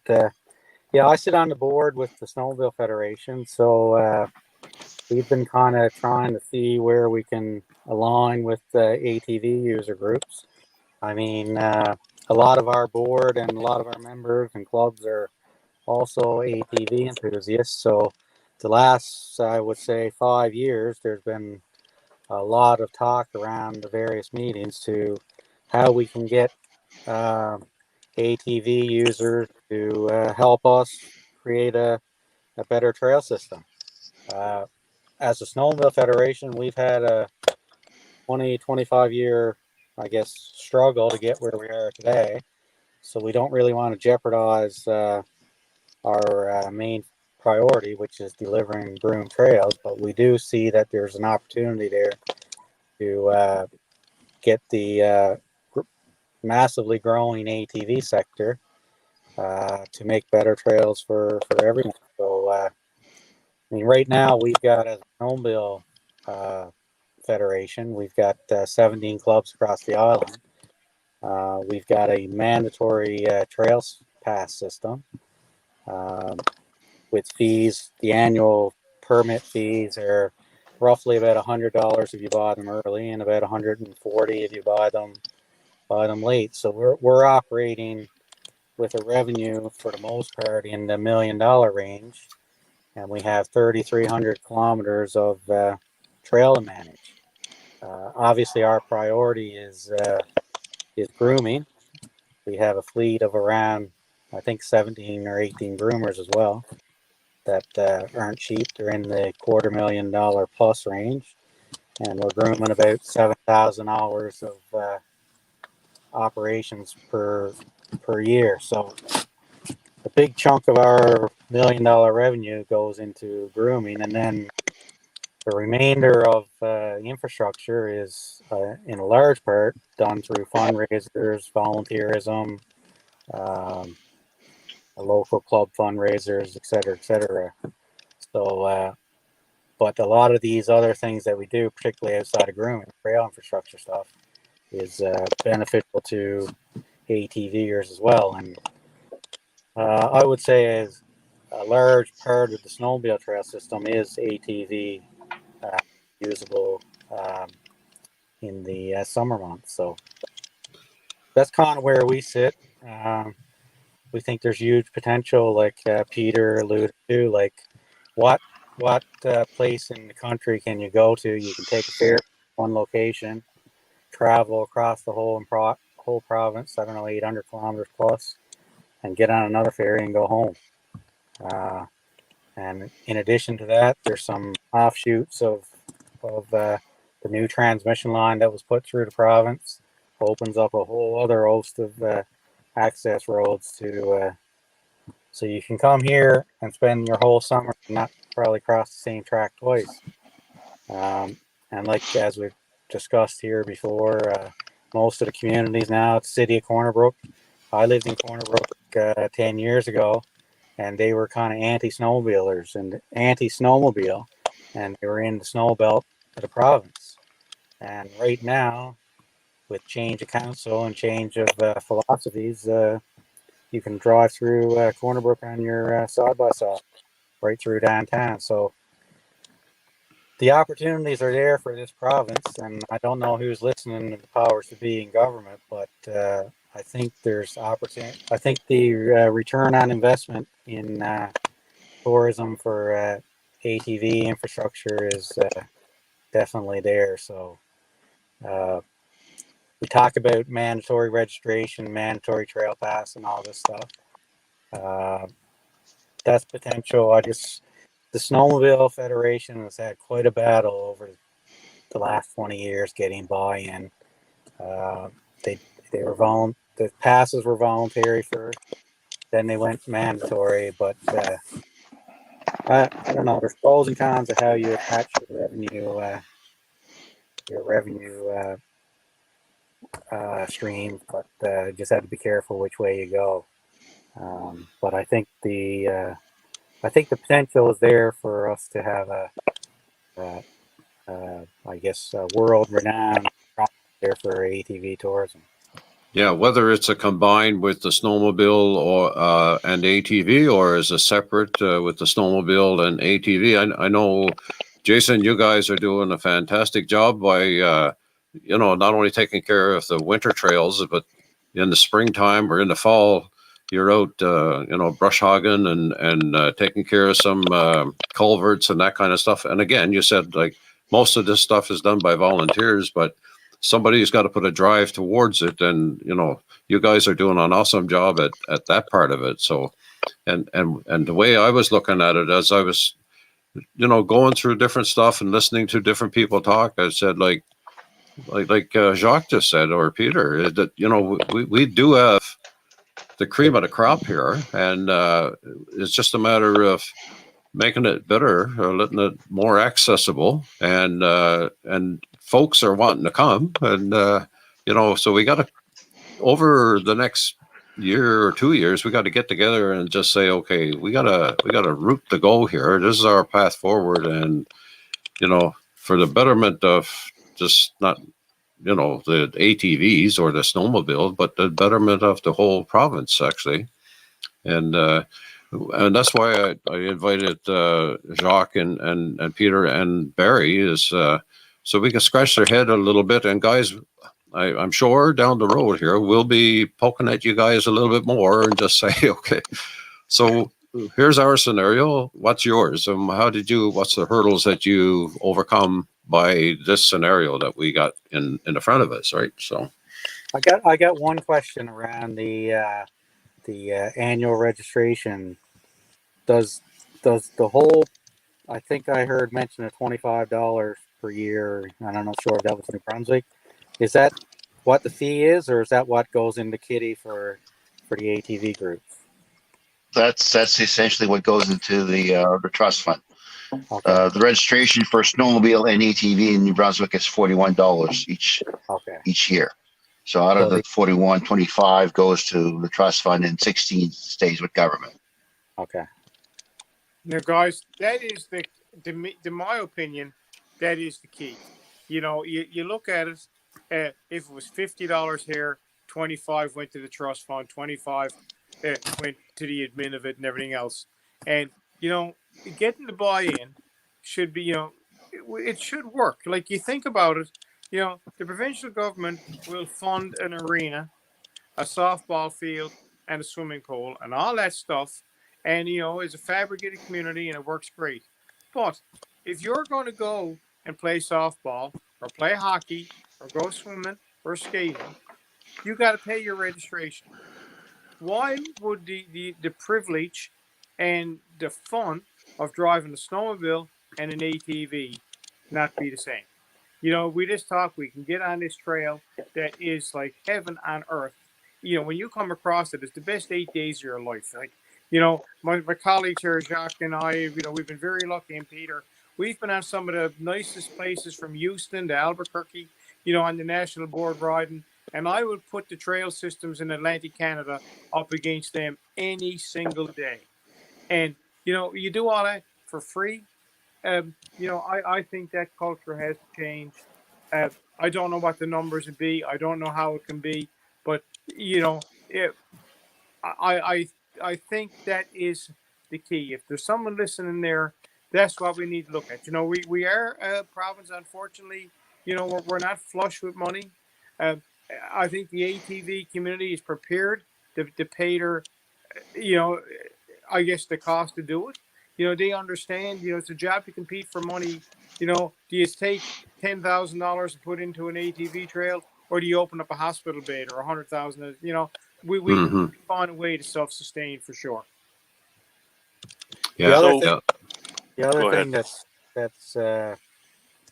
I sit on the board with the Snowmobile Federation, so we've been kind of trying to see where we can align with the ATV user groups. I mean, a lot of our board and a lot of our members and clubs are also ATV enthusiasts. So the last, I would say, 5 years, there's been a lot of talk around the various meetings to how we can get ATV users to help us create a better trail system. As a Snowmobile Federation, we've had a 25 year, I guess, struggle to get where we are today. So we don't really want to jeopardize our main priority, which is delivering groomed trails, but we do see that there's an opportunity there to get the massively growing ATV sector to make better trails for everyone. So, I mean, right now we've got, as a Snowmobile Federation, we've got 17 clubs across the island. We've got a mandatory trails pass system with fees. The annual permit fees are roughly about $100 if you buy them early, and about $140 if you buy them late. So we're operating with a revenue for the most part in the $1 million range, and we have 3,300 kilometers of trail to manage. Obviously, our priority is grooming. We have a fleet of around, I think, 17 or 18 groomers as well that aren't cheap. They're in the $250,000 plus range, and we're grooming about 7,000 hours of operations per year. So a big chunk of our $1 million revenue goes into grooming, and then the remainder of infrastructure is in a large part done through fundraisers, volunteerism, local club fundraisers, et cetera. So, but a lot of these other things that we do, particularly outside of grooming, trail infrastructure stuff, is beneficial to ATVers as well. And I would say as a large part of the snowmobile trail system is ATV usable in the summer months. So that's kind of where we sit. We think there's huge potential, like Peter alluded to, like what place in the country can you go to? You can take a ferry one location, travel across the whole province, I don't know, 800 kilometers plus, and get on another ferry and go home. And in addition to that, there's some offshoots of the new transmission line that was put through the province. Opens up a whole other host of access roads to so you can come here and spend your whole summer and not probably cross the same track twice. And like as we've discussed here before, most of the communities now, it's the city of Corner Brook. I lived in Corner Brook 10 years ago, and they were kind of anti-snowmobilers and anti-snowmobile, and they were in the snow belt of the province. And right now, with change of council and change of philosophies, you can drive through Cornerbrook on your side by side, right through downtown. So the opportunities are there for this province, and I don't know who's listening to the powers to be in government, but I think there's opportunity. I think the return on investment in tourism for ATV infrastructure is definitely there. So we talk about mandatory registration, mandatory trail pass, and all this stuff. That's potential. The Snowmobile Federation has had quite a battle over the last 20 years getting buy-in. They were the passes were voluntary first, then they went mandatory. But I don't know. There's pros and cons of how you attach your revenue stream, but just have to be careful which way you go. But I think the potential is there for us to have I guess world renowned there for ATV tourism. Yeah, whether it's a combined with the snowmobile or and ATV, or as a separate with the snowmobile and ATV. I know, Jason, you guys are doing a fantastic job by not only taking care of the winter trails, but in the springtime or in the fall, you're out brush hogging and taking care of some culverts and that kind of stuff. And again, you said like most of this stuff is done by volunteers, but somebody's got to put a drive towards it, and you guys are doing an awesome job at that part of it. So and the way I was looking at it, as I was going through different stuff and listening to different people talk, I said like Jacques just said, or Peter, that we do have the cream of the crop here, and it's just a matter of making it better, or letting it more accessible, and folks are wanting to come, and so we got to, over the next year or 2 years, we got to get together and just say, okay, we got a route to go here. This is our path forward, and for the betterment of just not the ATVs or the snowmobile, but the betterment of the whole province, actually. And that's why I invited Jacques and Peter and Barry, is so we can scratch their head a little bit. And guys, I'm sure down the road here we'll be poking at you guys a little bit more and just say, okay, so here's our scenario. What's yours? What's the hurdles that you've overcome by this scenario that we got in the front of us, right? So I got one question around the annual registration. Does the whole, I think I heard mention of $25 per year, and I'm not sure if that was in Brunswick. Is that what the fee is, or is that what goes into kitty for the ATV group? That's essentially what goes into the trust fund. Okay. The registration for snowmobile and ATV in New Brunswick is $41 each year. So out of the 41, 25 goes to the trust fund, and 16 stays with government. Okay. Now, guys, that is in my opinion, that is the key. You look at it. If it was $50 here, 25 went to the trust fund, 25 went to the admin of it and everything else. And getting the buy-in should be, it should work. Like, you think about it, the provincial government will fund an arena, a softball field, and a swimming pool, and all that stuff. And, it's a fabricated community, and it works great. But if you're going to go and play softball or play hockey or go swimming or skating, you got to pay your registration. Why would the privilege and the fun of driving a snowmobile and an ATV not be the same? We just talk, we can get on this trail that is like heaven on earth. When you come across it, it's the best 8 days of your life. Like, my colleagues here, Jacques and I, we've been very lucky, and Peter, we've been on some of the nicest places from Houston to Albuquerque, on the national board riding. And I would put the trail systems in Atlantic Canada up against them any single day. And, you do all that for free. I think that culture has changed. I don't know what the numbers would be. I don't know how it can be. But, I think that is the key. If there's someone listening there, that's what we need to look at. We are a province, unfortunately. We're not flush with money. Uh, I think the ATV community is prepared to pay their, I guess, the cost to do it. They understand. It's a job to compete for money. Do you take $10,000 to put into an ATV trail, or do you open up a hospital bed, or $100,000? We find a way to self-sustain for sure. Yeah. The other So- thing, the other Go thing ahead. that's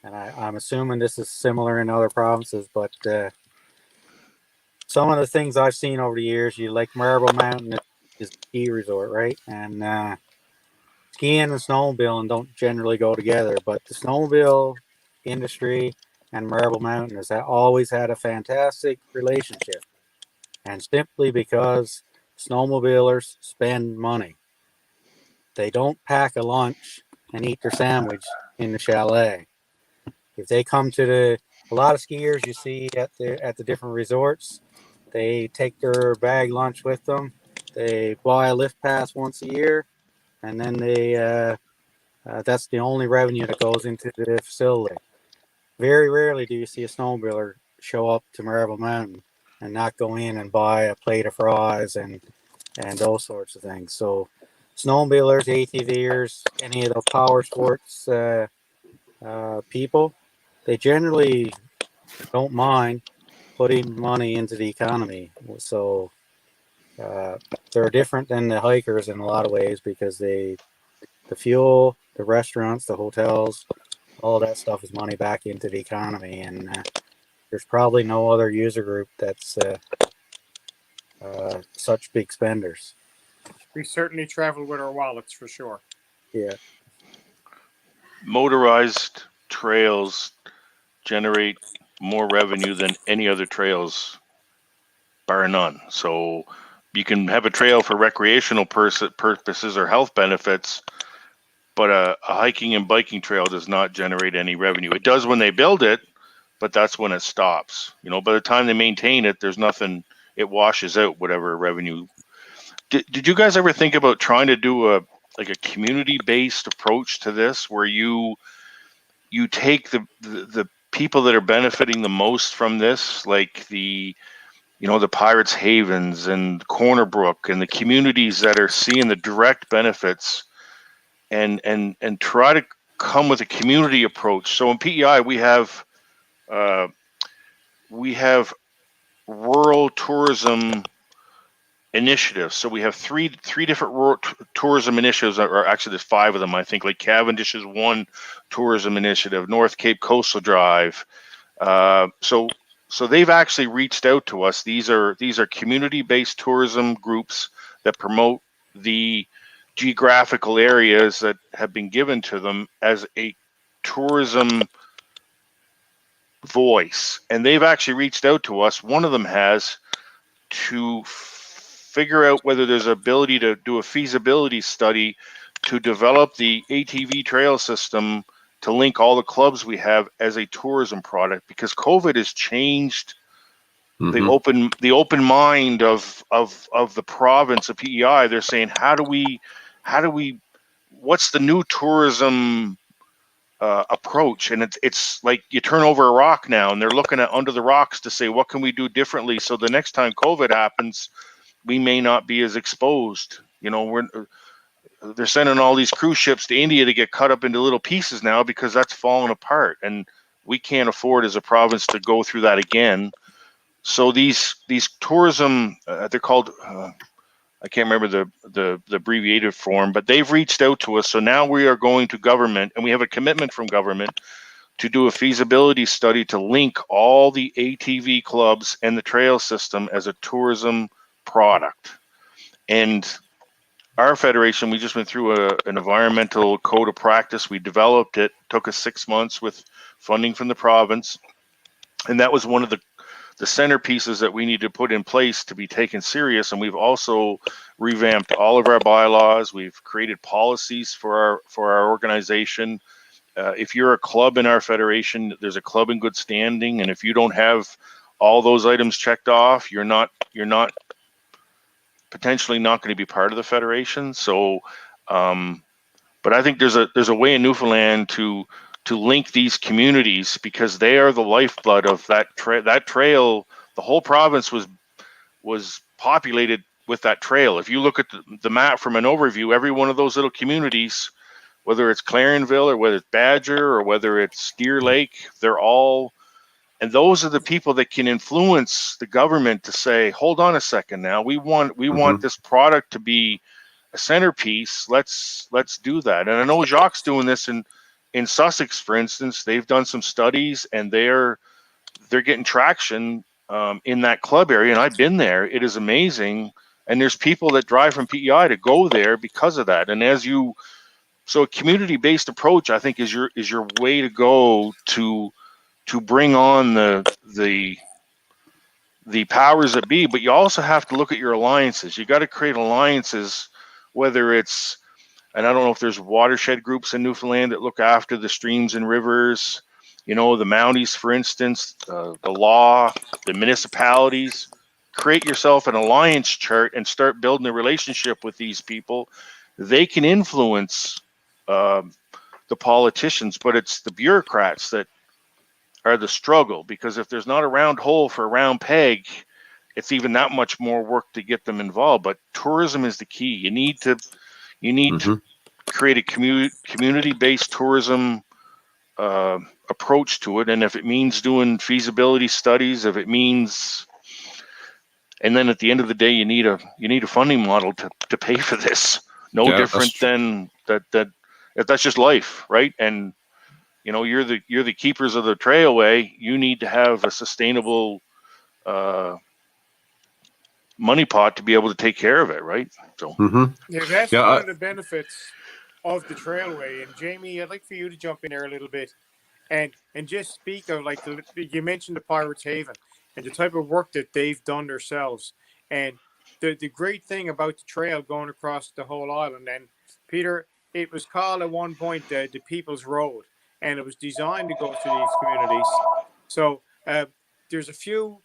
and I'm assuming this is similar in other provinces, but some of the things I've seen over the years, you like Marble Mountain is a ski resort, right? And skiing and snowmobiling don't generally go together, but the snowmobile industry and Marble Mountain has always had a fantastic relationship, and simply because snowmobilers spend money. They don't pack a lunch and eat their sandwich in the chalet. If they come to a lot of skiers you see at the different resorts, they take their bag lunch with them. They buy a lift pass once a year, and then that's the only revenue that goes into the facility. Very rarely do you see a snowmobiler show up to Marble Mountain and not go in and buy a plate of fries and those sorts of things. So snowmobilers, ATVers, any of those power sports people, they generally don't mind putting money into the economy. So they're different than the hikers in a lot of ways because the fuel, the restaurants, the hotels, all that stuff is money back into the economy. And there's probably no other user group that's such big spenders. We certainly travel with our wallets for sure. Yeah. Motorized trails generate more revenue than any other trails, bar none. So you can have a trail for recreational purposes or health benefits, but a hiking and biking trail does not generate any revenue. It does when they build it, but that's when it stops. By the time they maintain it, there's nothing. It washes out whatever revenue. Did you guys ever think about trying to do a community-based approach to this, where you take the people that are benefiting the most from this, like the Pirates Havens and Corner Brook and the communities that are seeing the direct benefits, and try to come with a community approach? So in PEI we have rural tourism initiatives. So we have three different rural tourism initiatives, or actually there's 5 of them, I think. Like Cavendish is one tourism initiative, North Cape Coastal Drive. So they've actually reached out to us. These are community-based tourism groups that promote the geographical areas that have been given to them as a tourism voice. And they've actually reached out to us. One of them has, to figure out whether there's ability to do a feasibility study to develop the ATV trail system to link all the clubs we have as a tourism product, because COVID has changed the open mind of the province of PEI. They're saying, how do we what's the new tourism approach? And it's like you turn over a rock now, and they're looking at under the rocks to say, what can we do differently so the next time COVID happens, we may not be as exposed. They're sending all these cruise ships to India to get cut up into little pieces now because that's falling apart, and we can't afford as a province to go through that again. So these tourism, they're called, I can't remember the abbreviated form, but they've reached out to us. So now we are going to government, and we have a commitment from government to do a feasibility study to link all the ATV clubs and the trail system as a tourism product. And our federation, we just went through an environmental code of practice. We developed it. Took us 6 months with funding from the province, and that was one of the centerpieces that we need to put in place to be taken serious. And we've also revamped all of our bylaws. We've created policies for our organization. If you're a club in our federation, there's a club in good standing, and if you don't have all those items checked off, you're not potentially not going to be part of the federation. So, but I think there's a way in Newfoundland to link these communities, because they are the lifeblood of that trail. The whole province was populated with that trail. If you look at the map from an overview, every one of those little communities, whether it's Clarenville or whether it's Badger or whether it's Deer Lake, they're all, and those are the people that can influence the government to say, hold on a second now, we want this product to be a centerpiece. Let's do that. And I know Jacques doing this in Sussex, for instance. They've done some studies and they're getting traction in that club area. And I've been there. It is amazing. And there's people that drive from PEI to go there because of that. And so a community-based approach, I think, is your way to go to bring on the powers that be. But you also have to look at your alliances. You got to create alliances, whether it's, and I don't know if there's watershed groups in Newfoundland that look after the streams and rivers, the Mounties, for instance, the law, the municipalities. Create yourself an alliance chart and start building a relationship with these people. They can influence the politicians, but it's the bureaucrats that are the struggle, because if there's not a round hole for a round peg, it's even that much more work to get them involved. But tourism is the key. You need to create a community-based tourism approach to it. And if it means doing feasibility studies, if it means, and then at the end of the day, you need a funding model to pay for this. No different than that. That's just life, right? And you're the keepers of the trailway. You need to have a sustainable money pot to be able to take care of it, right? So yeah, that's one of the benefits of the trailway. And Jamie, I'd like for you to jump in there a little bit and just speak of, like, you mentioned the Pirates Haven and the type of work that they've done themselves, and the great thing about the trail going across the whole island. And Peter, it was called at one point the People's Road, and it was designed to go through these communities. So there's a few,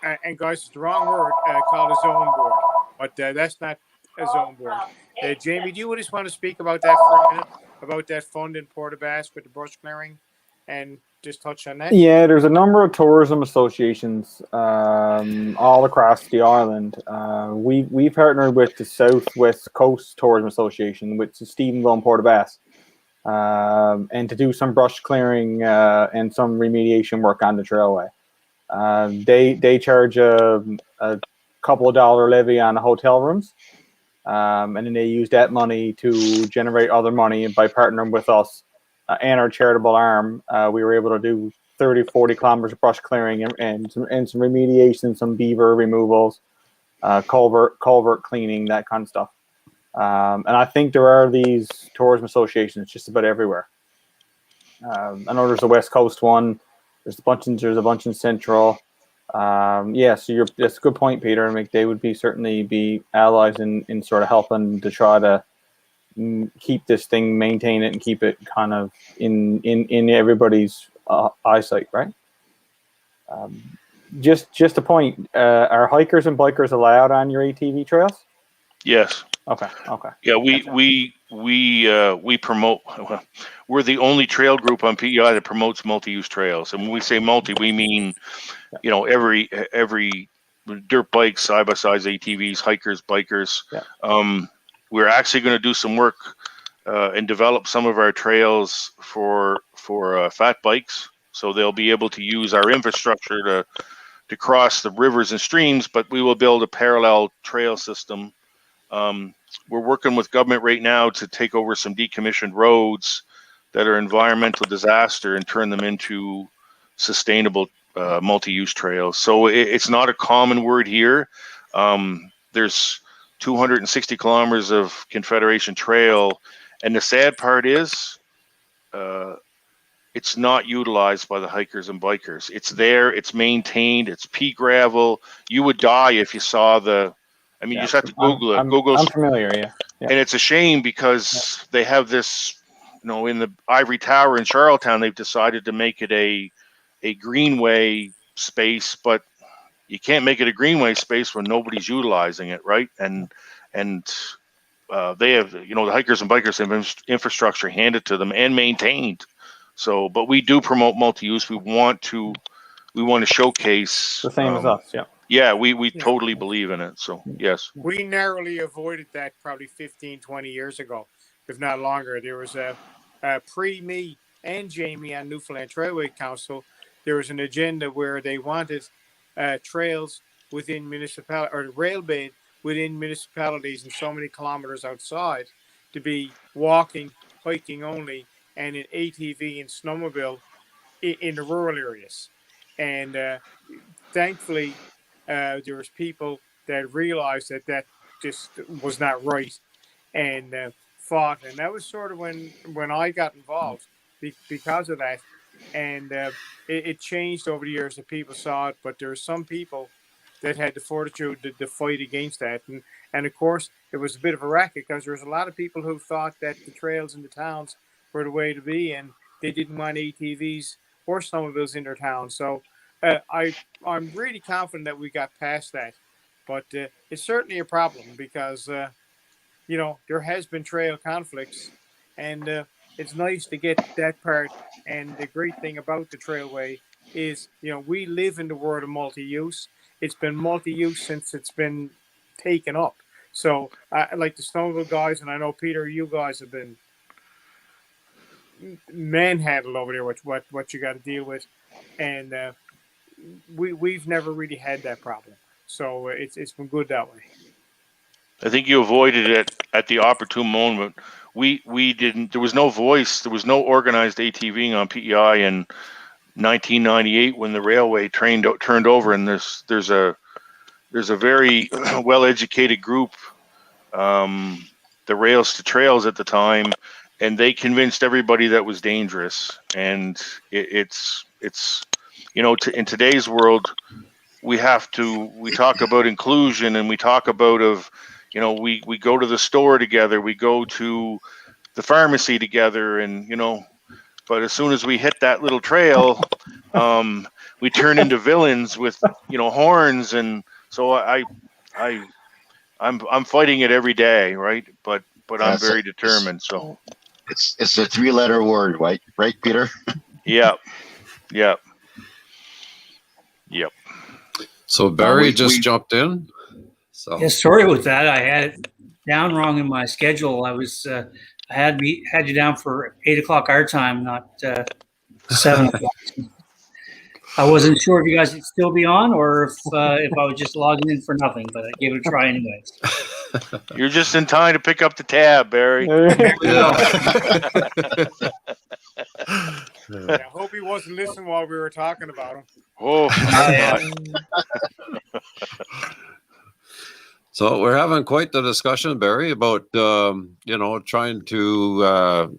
and guys, it's the wrong word, called a zone board, but that's not a zone board. Jamie, do you just want to speak about that for a minute, about that fund in Port aux Basques with the brush clearing, and just touch on that? Yeah, there's a number of tourism associations all across the island. We partnered with the Southwest Coast Tourism Association, which is Stephenville and Port aux Basques, and to do some brush clearing and some remediation work on the trailway. They charge a couple of dollar levy on the hotel rooms, and then they use that money to generate other money. And by partnering with us and our charitable arm, we were able to do 30-40 kilometers of brush clearing and some remediation, some beaver removals, culvert cleaning, that kind of stuff. And I think there are these tourism associations just about everywhere. I know there's a West Coast one. There's a bunch in Central. So that's a good point, Peter. Like, they would certainly be allies in sort of helping to try to keep this thing, maintain it, and keep it kind of in everybody's eyesight, right? Just a point. Are hikers and bikers allowed on your ATV trails? yes. Okay. Yeah, we promote. We're the only trail group on PEI that promotes multi-use trails, and when we say multi, we mean every dirt bikes, side by sides, ATVs, hikers, bikers. Yeah. We're actually going to do some work and develop some of our trails for fat bikes, so they'll be able to use our infrastructure to cross the rivers and streams, but we will build a parallel trail system. We're working with government right now to take over some decommissioned roads that are environmental disaster and turn them into sustainable multi-use trails. So it's not a common word here. There's 260 kilometers of Confederation Trail, and the sad part is it's not utilized by the hikers and bikers. It's there, it's maintained, it's pea gravel. You would die if you saw you just have to Google it. I'm familiar, yeah. And it's a shame because they have this, in the Ivory Tower in Charlottetown, they've decided to make it a greenway space, but you can't make it a greenway space when nobody's utilizing it, right? And they have, the hikers and bikers have infrastructure handed to them and maintained. So, but we do promote multi-use. We want to showcase The same as us, yeah. Yeah, we totally believe in it. So yes, we narrowly avoided that probably 15, 20 years ago, if not longer. There was a pre-me and Jamie on Newfoundland Trailway Council. There was an agenda where they wanted trails within municipality or rail bed within municipalities and so many kilometers outside to be walking, hiking only, and an ATV and snowmobile in the rural areas. And thankfully, there was people that realized that just was not right and fought. And that was sort of when I got involved because of that. And it changed over the years that people saw it, but there were some people that had the fortitude to fight against that. And of course, it was a bit of a racket because there was a lot of people who thought that the trails in the towns were the way to be, and they didn't want ATVs or snowmobiles in their town. So I'm really confident that we got past that, but it's certainly a problem because there has been trail conflicts, and it's nice to get that part. And the great thing about the trailway is, we live in the world of multi-use. It's been multi-use since it's been taken up. So I like the snowmobile guys, and I know Peter, you guys have been manhandled over there with what you got to deal with, and we've never really had that problem. So it's been good that way. I think you avoided it at the opportune moment. We didn't. There was no voice. There was no organized ATVing on PEI in 1998 when the railway turned over. And there's a very well-educated group, the Rails to Trails at the time, and they convinced everybody that was dangerous. And it's in today's world, we talk about inclusion, and we talk about we go to the store together, we go to the pharmacy together, and but as soon as we hit that little trail, we turn into villains with horns. And so I'm fighting it every day, right? But I'm very determined. So it's a 3-letter word, right, Peter? Yep. So Barry just jumped in. So yeah, sorry about that. I had it down wrong in my schedule. I was I had you down for 8 o'clock our time, not 7 o'clock. I wasn't sure if you guys would still be on or if I was just logging in for nothing, but I gave it a try anyways. You're just in time to pick up the tab, Barry. I hope he wasn't listening while we were talking about him. Oh, So we're having quite the discussion, Barry, about trying to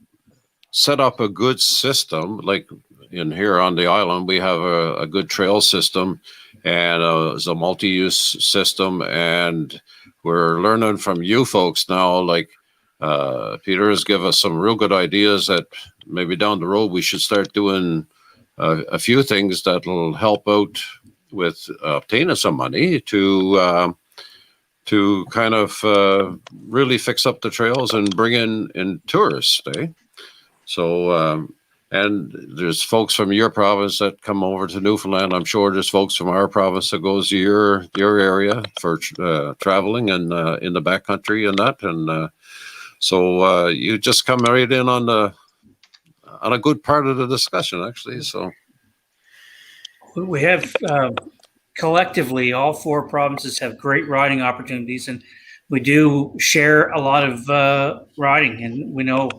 set up a good system. Like in here on the island, we have a good trail system, and it's a multi-use system. And we're learning from you folks now. Like Peter has given us some real good ideas that maybe down the road we should start doing a few things that will help out with obtaining some money to kind of really fix up the trails and bring in tourists, eh? So, and there's folks from your province that come over to Newfoundland. I'm sure there's folks from our province that goes to your area for traveling and in the backcountry and that. And so you just come right in on a good part of the discussion, actually. So We have collectively, all 4 provinces have great riding opportunities, and we do share a lot of riding. And we know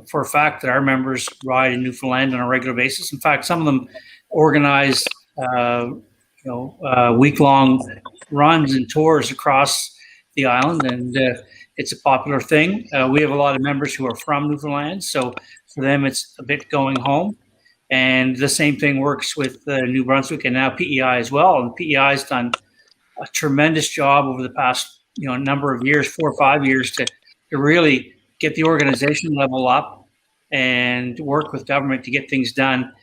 for a fact that our members ride in Newfoundland on a regular basis. In fact, some of them organize, week-long runs and tours across the island, and it's a popular thing. We have a lot of members who are from Newfoundland, so for them, it's a bit going home. And the same thing works with New Brunswick and now PEI as well. And PEI has done a tremendous job over the past number of years, 4 or 5 years, to really get the organization level up and work with government to get things done.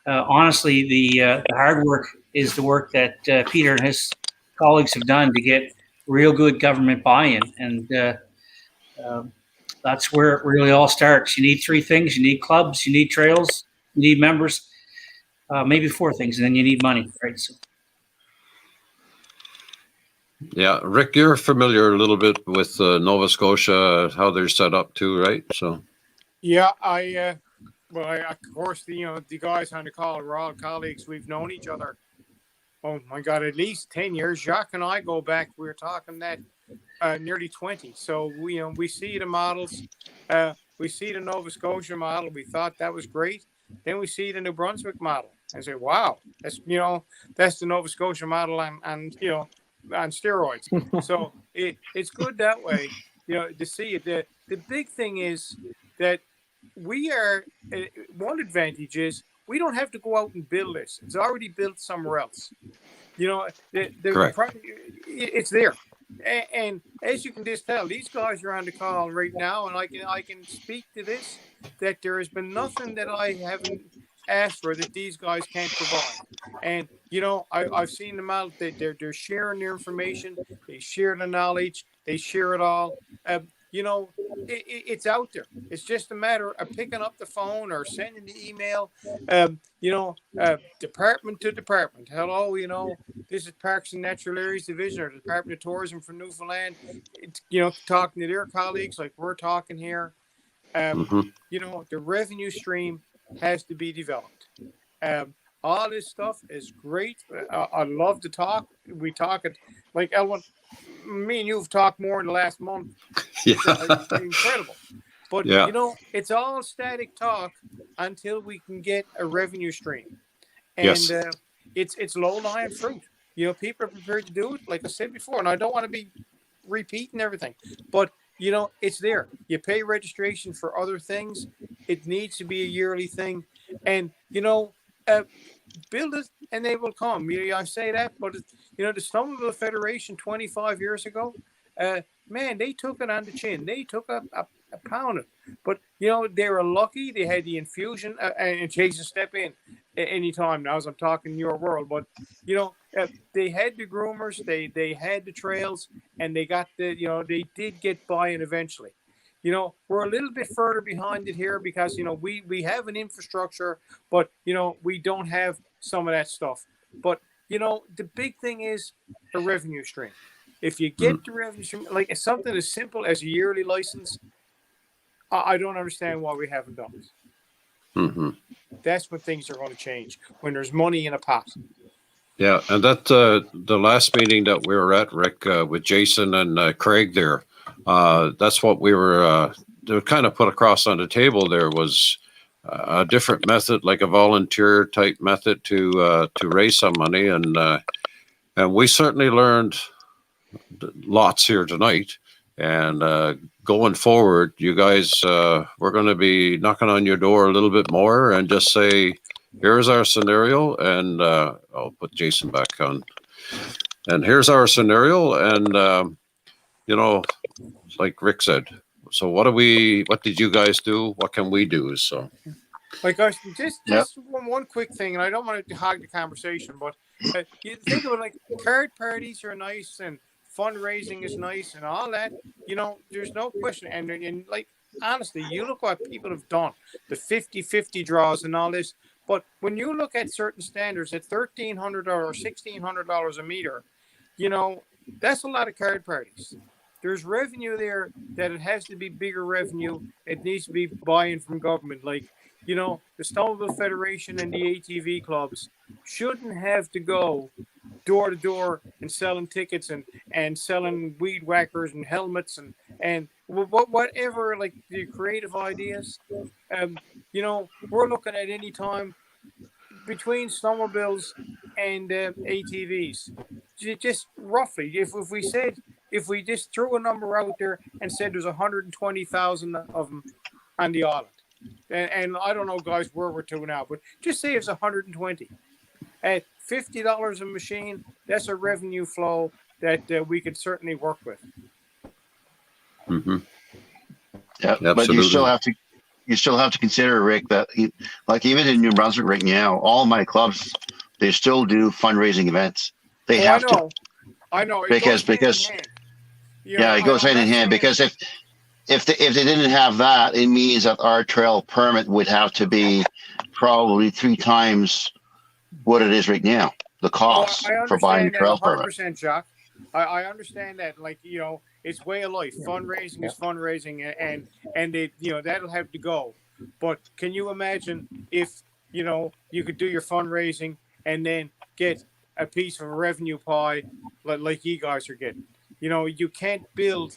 Honestly, the hard work is the work that Peter and his colleagues have done to get real good government buy-in. And that's where it really all starts. You need three things. You need clubs, you need trails, you need members, maybe four things, and then you need money, right? So. Yeah, Rick, you're familiar a little bit with Nova Scotia, how they're set up too, right? So. Yeah, of course, the guys on the call are all colleagues. We've known each other. Oh my God, at least 10 years. Jacques and I go back. We were talking that nearly 20. So we see the models. We see the Nova Scotia model. We thought that was great. Then we see the New Brunswick model and say, wow, that's the Nova Scotia model on steroids. So it's good that way, to see it. The big thing is that we are, one advantage is we don't have to go out and build this. It's already built somewhere else. It's there. And as you can just tell, these guys are on the call right now, and I can speak to this, that there has been nothing that I haven't asked for that these guys can't provide. And I've seen them out. They're sharing their information. They share the knowledge. They share it all. It's out there. It's just a matter of picking up the phone or sending the email. Department to department. Hello, this is Parks and Natural Areas Division or the Department of Tourism for Newfoundland. Talking to their colleagues like we're talking here. The revenue stream has to be developed. All this stuff is great. I love to talk. We talk it like Elwin. Me and you've talked more in the last month. Yeah. It's incredible. But, it's all static talk until we can get a revenue stream. And it's low-lying fruit. People are prepared to do it, like I said before, and I don't want to be repeating everything. But, it's there. You pay registration for other things. It needs to be a yearly thing. And, build it and they will come. I say that, but the Snowmobile Federation 25 years ago, man, they took it on the chin. They took a pound. But they were lucky. They had the infusion and Jason step in anytime now as I'm talking your world. But they had the groomers, they had the trails, and they got they did get buy-in eventually. We're a little bit further behind it here because, we have an infrastructure, but, we don't have some of that stuff. But, the big thing is a revenue stream. If you get the revenue stream, like something as simple as a yearly license, I don't understand why we haven't done this. Mm-hmm. That's when things are going to change, when there's money in a pot. Yeah, and that the last meeting that we were at, Rick, with Jason and Craig there, that's what we were kind of put across on the table. There was a different method, like a volunteer type method to raise some money, and we certainly learned lots here tonight. And going forward, you guys, we're going to be knocking on your door a little bit more and just say, here's our scenario, and I'll put Jason back on. And here's our scenario, and like Rick said, so what did you guys do? What can we do? So, like, just one quick thing, and I don't want to hog the conversation, but you think of it like card parties are nice and fundraising is nice and all that. There's no question. And like, honestly, you look what people have done, the 50-50 draws and all this. But when you look at certain standards at $1,300 or $1,600 a meter, that's a lot of card parties. There's revenue there that it has to be bigger revenue. It needs to be buy-in from government. Like, the Snowmobile Federation and the ATV clubs shouldn't have to go door to door and selling tickets and selling weed whackers and helmets and whatever, like the creative ideas. We're looking at any time between snowmobiles and ATVs, just roughly, if we just threw a number out there and said there's 120,000 of them on the island, and I don't know, guys, where we're to now, but just say it's 120 at $50 a machine. That's a revenue flow that we could certainly work with. Mm-hmm. Yeah, absolutely. But you still have to consider, Rick, that like even in New Brunswick right now, all my clubs They still do fundraising events. They Oh, have to. I know. It Because- goes hand in because- hand. You know, Yeah, it goes I'm hand in not hand saying- because if they didn't have that, it means that our trail permit would have to be probably 3 times what it is right now. The cost I for buying a understand that trail permit. 100%, Jacques. I understand that. Like, you know, it's way of life. Fundraising is fundraising, and it, you know, that'll have to go. But can you imagine if, you know, you could do your fundraising and then get a piece of a revenue pie like you guys are getting? You know, you can't build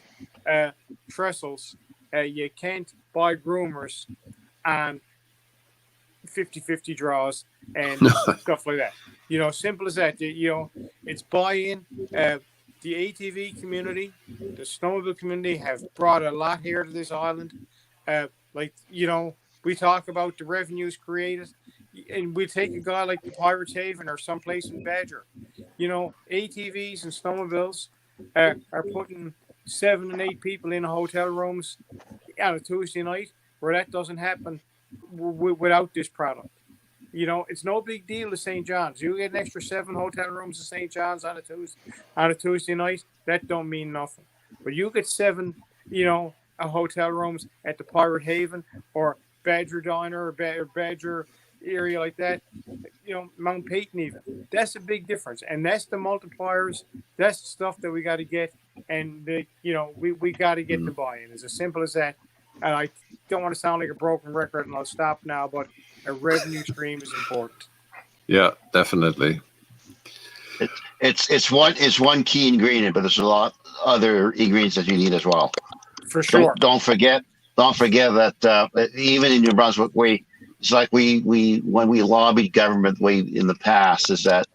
trestles. You can't buy groomers and 50-50 draws and stuff like that. You know, simple as that. You know, it's buy-in. The ATV community, the snowmobile community have brought a lot here to this island. Like, you know, we talk about the revenues created, and we take a guy like the Pirates Haven or someplace in Badger. You know, ATVs and snowmobiles are putting 7 and 8 people in hotel rooms on a Tuesday night, where that doesn't happen without this product. You know, it's no big deal to St. John's. You get an extra 7 hotel rooms at St. John's on a Tuesday night. That don't mean nothing. But you get 7, you know, hotel rooms at the Pirate Haven or Badger Diner or Badger area like that. You know, Mount Peyton even. That's a big difference, and that's the multipliers. That's the stuff that we got to get, and you know, we got to get the buy-in. It's as simple as that. And I don't want to sound like a broken record, and I'll stop now, but a revenue stream is important. Yeah, definitely. It's one key ingredient, but there's a lot other ingredients that you need as well. For sure. Don't forget that even in New Brunswick, it's like we when we lobbied government way in the past, is that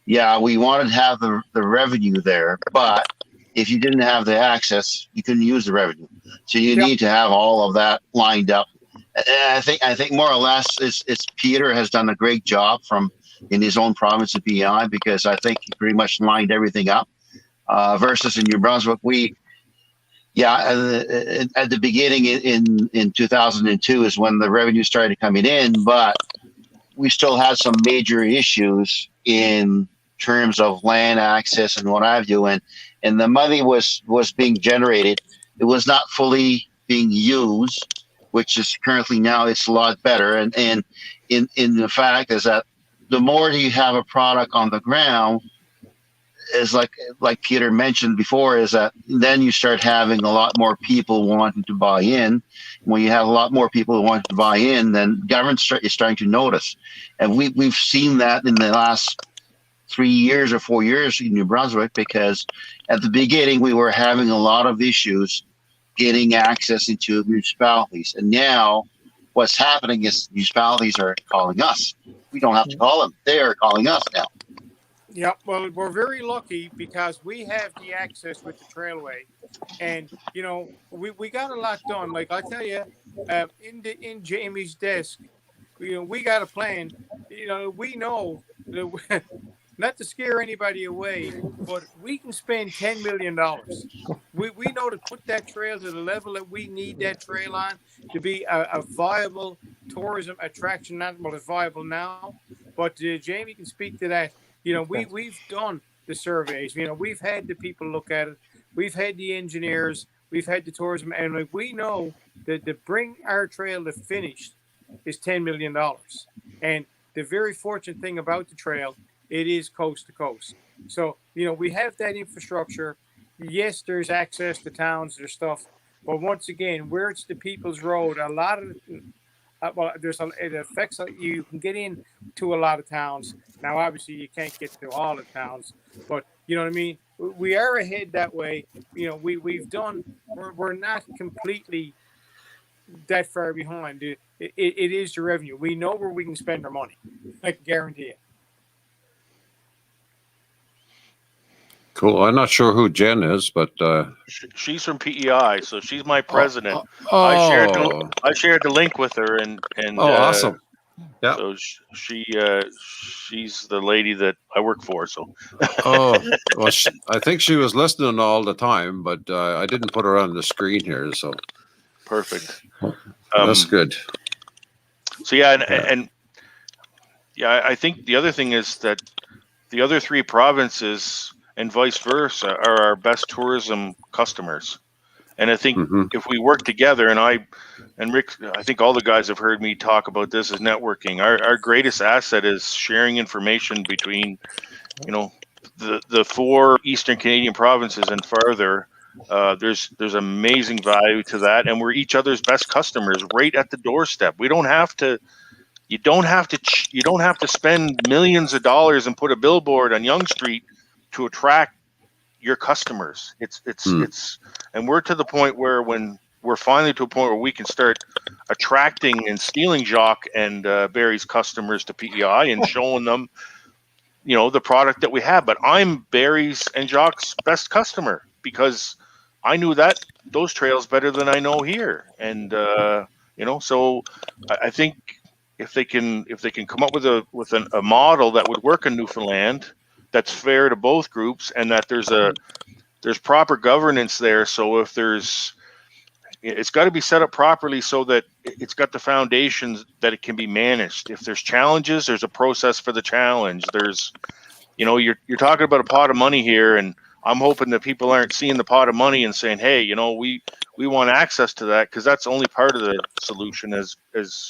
we wanted to have the revenue there, but if you didn't have the access, you couldn't use the revenue. So you need to have all of that lined up. And I think more or less it's Peter has done a great job in his own province of PEI, because I think he pretty much lined everything up. Versus in New Brunswick, at the beginning in 2002 is when the revenue started coming in, but we still had some major issues in terms of land access and what have you, and the money was being generated. It was not fully being used, which is currently now it's a lot better. And in the fact is that the more you have a product on the ground, is like Peter mentioned before, is that then you start having a lot more people wanting to buy in. When you have a lot more people wanting to buy in, then government is starting to notice. And we've seen that in the last 3 years or 4 years in New Brunswick, because at the beginning we were having a lot of issues getting access into municipalities. And now what's happening is municipalities are calling us. We don't have to call them. They are calling us now. Yeah, well, we're very lucky because we have the access with the trailway, and you know, we got a lot done. Like I tell you, in Jamie's desk, you know, we got a plan. You know, we know that not to scare anybody away, but we can spend $10 million. We know to put that trail to the level that we need that trail on to be a viable tourism attraction. Not well, it's viable now, but Jamie can speak to that. You know, we've done the surveys. You know, we've had the people look at it. We've had the engineers. We've had the tourism, and like we know that to bring our trail to finished is $10 million. And the very fortunate thing about the trail, it is coast to coast. So, you know, we have that infrastructure. Yes, there's access to towns, there's stuff, but once again, where it's the people's road, a lot of it affects you can get in to a lot of towns. Now, obviously, you can't get to all the towns, but you know what I mean. We are ahead that way. You know, we've done. We're not completely that far behind. It is the revenue. We know where we can spend our money. I can guarantee it. Cool. I'm not sure who Jen is, but She's from PEI, so she's my president. oh, I shared the link with her, and awesome. Yeah. So she's the lady that I work for. So well, I think she was listening all the time, but I didn't put her on the screen here. So perfect. That's good. So and Yeah, I think the other thing is that the other three provinces and vice versa are our best tourism customers. And I think Mm-hmm. if we work together, and Rick, I think all the guys have heard me talk about this, is networking. Our greatest asset is sharing information between, the four Eastern Canadian provinces and farther. There's amazing value to that, and we're each other's best customers right at the doorstep. We don't have to. You don't have to spend millions of dollars and put a billboard on Yonge Street to attract your customers. And we're to the point where when we're finally to a point where we can start attracting and stealing Jacques and Barry's customers to PEI and showing them, the product that we have. But I'm Barry's and Jacques' best customer because I knew those trails better than I know here. And so I think if they can come up with a model that would work in Newfoundland that's fair to both groups, and that there's proper governance there. So if it's got to be set up properly so that it's got the foundations that it can be managed. If there's challenges, there's a process for the challenge. There's, you're talking about a pot of money here, and I'm hoping that people aren't seeing the pot of money and saying, hey, we want access to that, because that's only part of the solution, as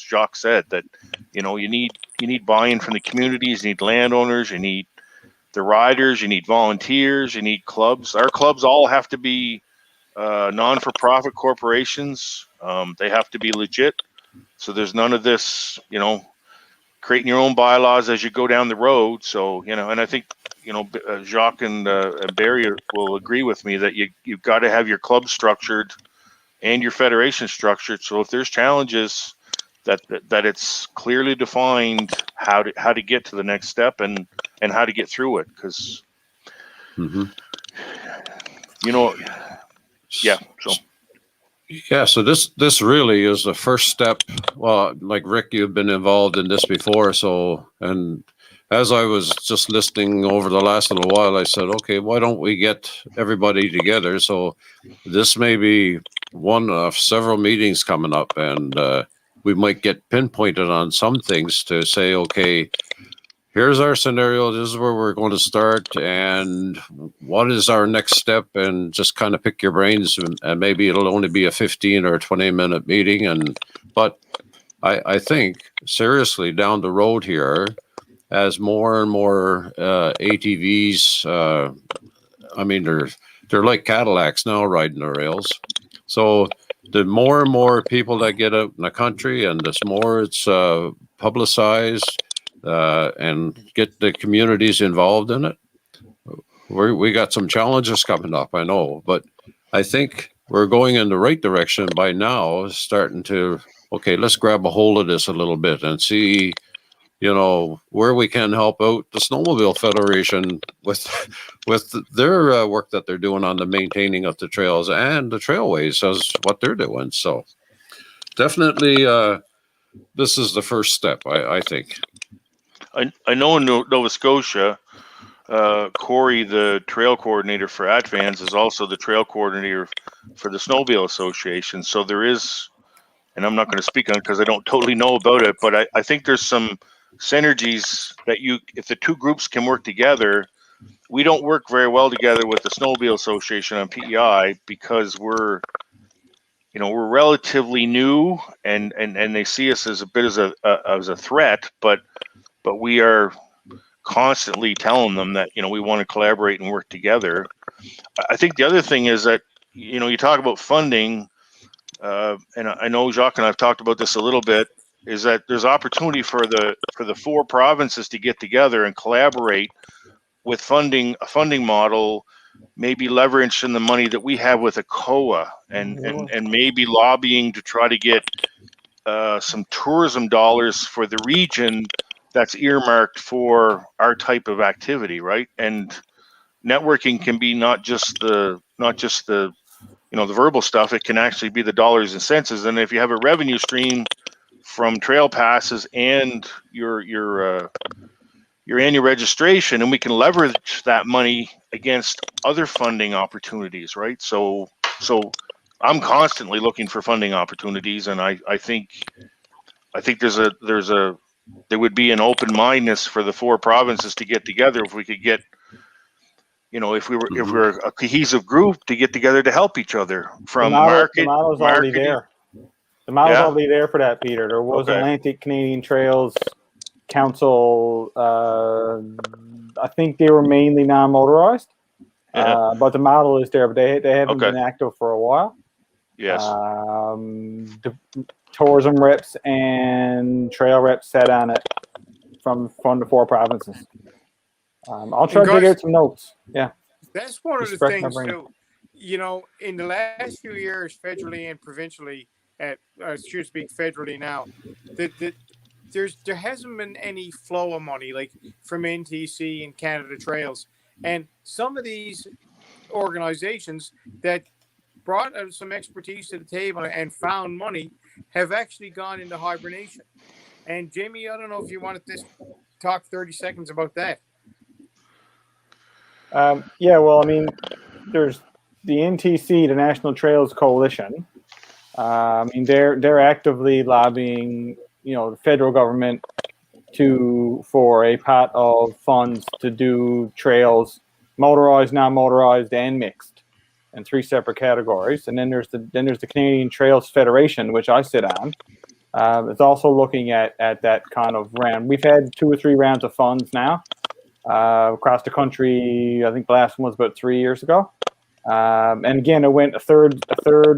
Jacques said, that, you need buy-in from the communities, you need landowners, you need the riders, you need volunteers, you need clubs. Our clubs all have to be non-for-profit corporations. They have to be legit. So there's none of this, creating your own bylaws as you go down the road. So, and I think, Jacques and Barry will agree with me that you've got to have your club structured and your federation structured. So if there's challenges, that it's clearly defined how to get to the next step and how to get through it. Because, yeah. So. Yeah, so this really is the first step. Well, like Rick, you've been involved in this before, so, and as I was just listening over the last little while, I said, okay, why don't we get everybody together? So this may be one of several meetings coming up, and we might get pinpointed on some things to say, okay, here's our scenario, this is where we're going to start, and what is our next step, and just kind of pick your brains, and maybe it'll only be a 15 or 20-minute meeting. But I think seriously down the road here, as more and more ATVs, I mean, they're like Cadillacs now riding the rails. So the more and more people that get out in the country, and the more it's publicized, and get the communities involved in it. We got some challenges coming up, I know, but I think we're going in the right direction by now, starting to, okay, let's grab a hold of this a little bit and see, where we can help out the Snowmobile Federation with their work that they're doing on the maintaining of the trails and the trailways as what they're doing. So definitely, this is the first step, I think. I know in Nova Scotia, Corey, the trail coordinator for Advans, is also the trail coordinator for the Snowmobile Association. So there is, and I'm not going to speak on it because I don't totally know about it, but I think there's some synergies that if the two groups can work together. We don't work very well together with the Snowmobile Association on PEI because we're relatively new, and they see us as a bit as a threat, but we are constantly telling them that we want to collaborate and work together. I think the other thing is that you talk about funding, and I know Jacques and I've talked about this a little bit, is that there's opportunity for the four provinces to get together and collaborate with a funding model, maybe leveraging the money that we have with ACOA, and maybe lobbying to try to get some tourism dollars for the region that's earmarked for our type of activity, right? And networking can be not just the the verbal stuff. It can actually be the dollars and cents. And if you have a revenue stream from trail passes and your annual registration, and we can leverage that money against other funding opportunities, right? So I'm constantly looking for funding opportunities, and I think there's there would be an open mindedness for the 4 provinces to get together if we could get, if we were a cohesive group to get together to help each other from the model's already marketing. there. The model's Yeah? already there for that, Peter. There was Okay. Atlantic Canadian Trails Council. I think they were mainly non-motorized, but the model is there. But they haven't Okay. been active for a while. Yes. The tourism reps and trail reps sat on it from the 4 provinces. I'll try to dig out some notes. Yeah. That's one of the Just rack my things brain. too. In the last few years, federally and provincially, I should speak federally now, there hasn't been any flow of money like from NTC and Canada Trails, and some of these organizations that brought some expertise to the table and found money have actually gone into hibernation. And Jamie, I don't know if you wanted to talk 30 seconds about that. Yeah, well, I mean, there's the NTC, the National Trails Coalition. I mean, they're actively lobbying, the federal government for a pot of funds to do trails, motorized, non-motorized, and mixed, in 3 separate categories. And then there's the Canadian Trails Federation, which I sit on. It's also looking at that kind of round. We've had 2 or 3 rounds of funds now across the country. I think the last one was about 3 years ago. And again, it went a third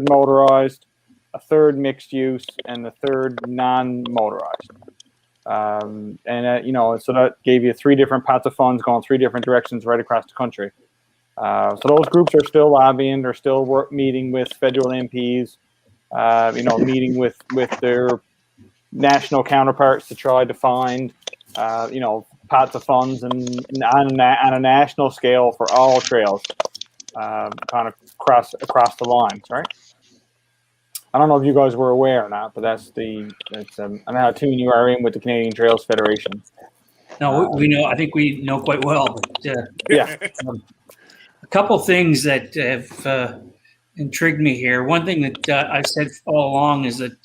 motorized, a third mixed use, and a third non-motorized. So that gave you 3 different pots of funds going 3 different directions right across the country. So those groups are still lobbying. They're still meeting with federal MPs. Meeting with their national counterparts to try to find, pots of funds and on a national scale for all trails, kind of across the lines, right? I don't know if you guys were aware or not, but that's I know how tuned you are in with the Canadian Trails Federation. No, we know. I think we know quite well. But, Yeah. A couple things that have intrigued me here. One thing that I've said all along is that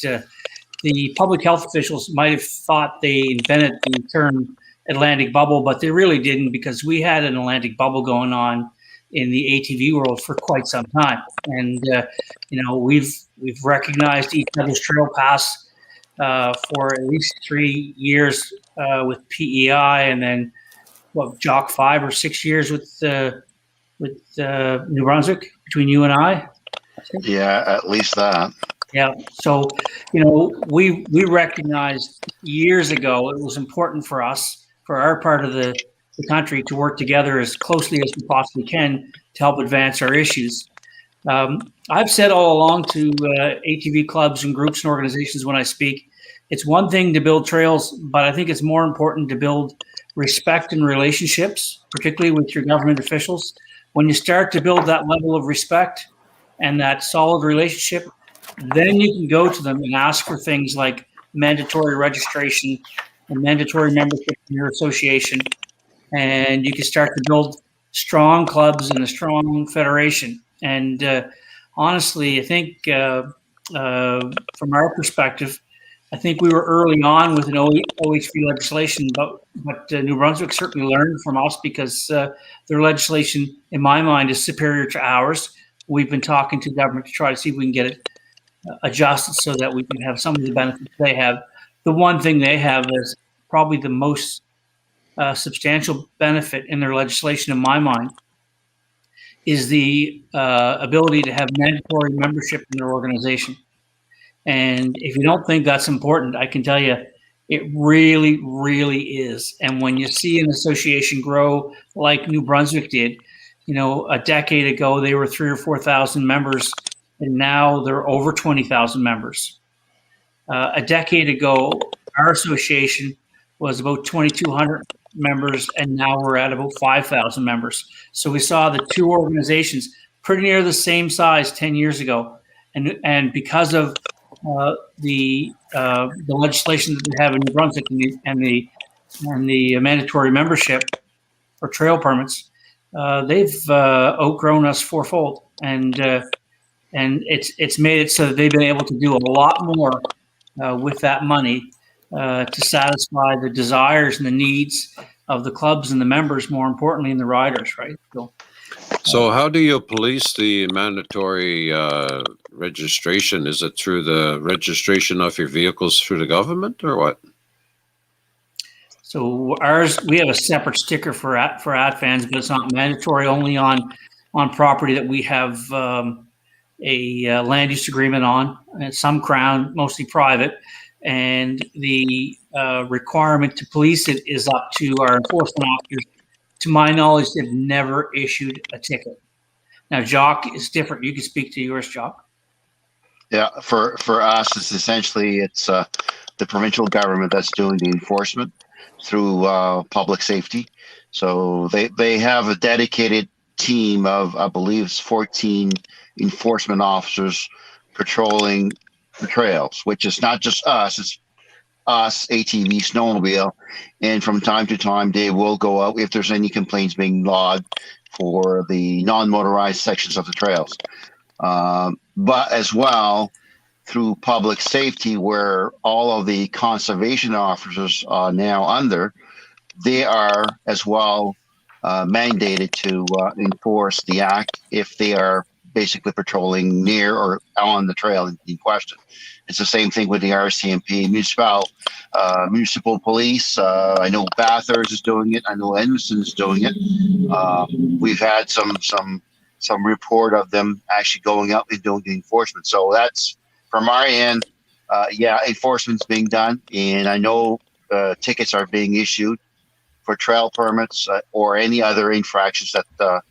the public health officials might have thought they invented the term Atlantic bubble, but they really didn't, because we had an Atlantic bubble going on in the ATV world for quite some time. And, we've recognized each other's trail paths for at least 3 years with PEI, and then Jock 5 or 6 years with New Brunswick, between you and I. Yeah, at least that. Yeah. So, we recognized years ago it was important for us, for our part of the country, to work together as closely as we possibly can to help advance our issues. I've said all along to ATV clubs and groups and organizations when I speak, it's one thing to build trails, but I think it's more important to build respect and relationships, particularly with your government officials. When you start to build that level of respect and that solid relationship, then you can go to them and ask for things like mandatory registration and mandatory membership in your association. And you can start to build strong clubs and a strong federation. And honestly, I think from our perspective, I think we were early on with an OHV legislation, but New Brunswick certainly learned from us, because their legislation, in my mind, is superior to ours. We've been talking to government to try to see if we can get it adjusted so that we can have some of the benefits they have. The one thing they have is probably the most substantial benefit in their legislation, in my mind, is the ability to have mandatory membership in their organization. And if you don't think that's important, I can tell you it really, really is. And when you see an association grow like New Brunswick did, a decade ago, they were 3,000 or 4,000 members, and now they're over 20,000 members. A decade ago, our association was about 2,200 members, and now we're at about 5,000 members. So we saw the 2 organizations pretty near the same size 10 years ago. And because of the legislation that we have in New Brunswick and the mandatory membership for trail permits, they've outgrown us fourfold, and it's made it so that they've been able to do a lot more with that money to satisfy the desires and the needs of the clubs and the members, more importantly, and the riders, right? So how do you police the mandatory registration? Is it through the registration of your vehicles through the government or what? So ours, we have a separate sticker for ad fans, but it's not mandatory, only on property that we have a land use agreement on, and some Crown, mostly private. And the requirement to police it is up to our enforcement officers. To my knowledge, they've never issued a ticket. Now, Jock is different. You can speak to yours, Jock. Yeah, for us, it's essentially the provincial government that's doing the enforcement through public safety. So they have a dedicated team of, I believe it's 14 enforcement officers patrolling the trails, which is not just us, it's us, ATV, snowmobile, and from time to time they will go out if there's any complaints being logged for the non-motorized sections of the trails. But as well, through public safety, where all of the conservation officers are now under, they are as well mandated to enforce the act if they are basically patrolling near or on the trail in question. It's the same thing with the RCMP, municipal police. I know Bathurst is doing it. I know Edmonton is doing it. We've had some report of them actually going out and doing the enforcement. So that's from our end. Yeah, enforcement's being done, and I know tickets are being issued for trail permits or any other infractions that the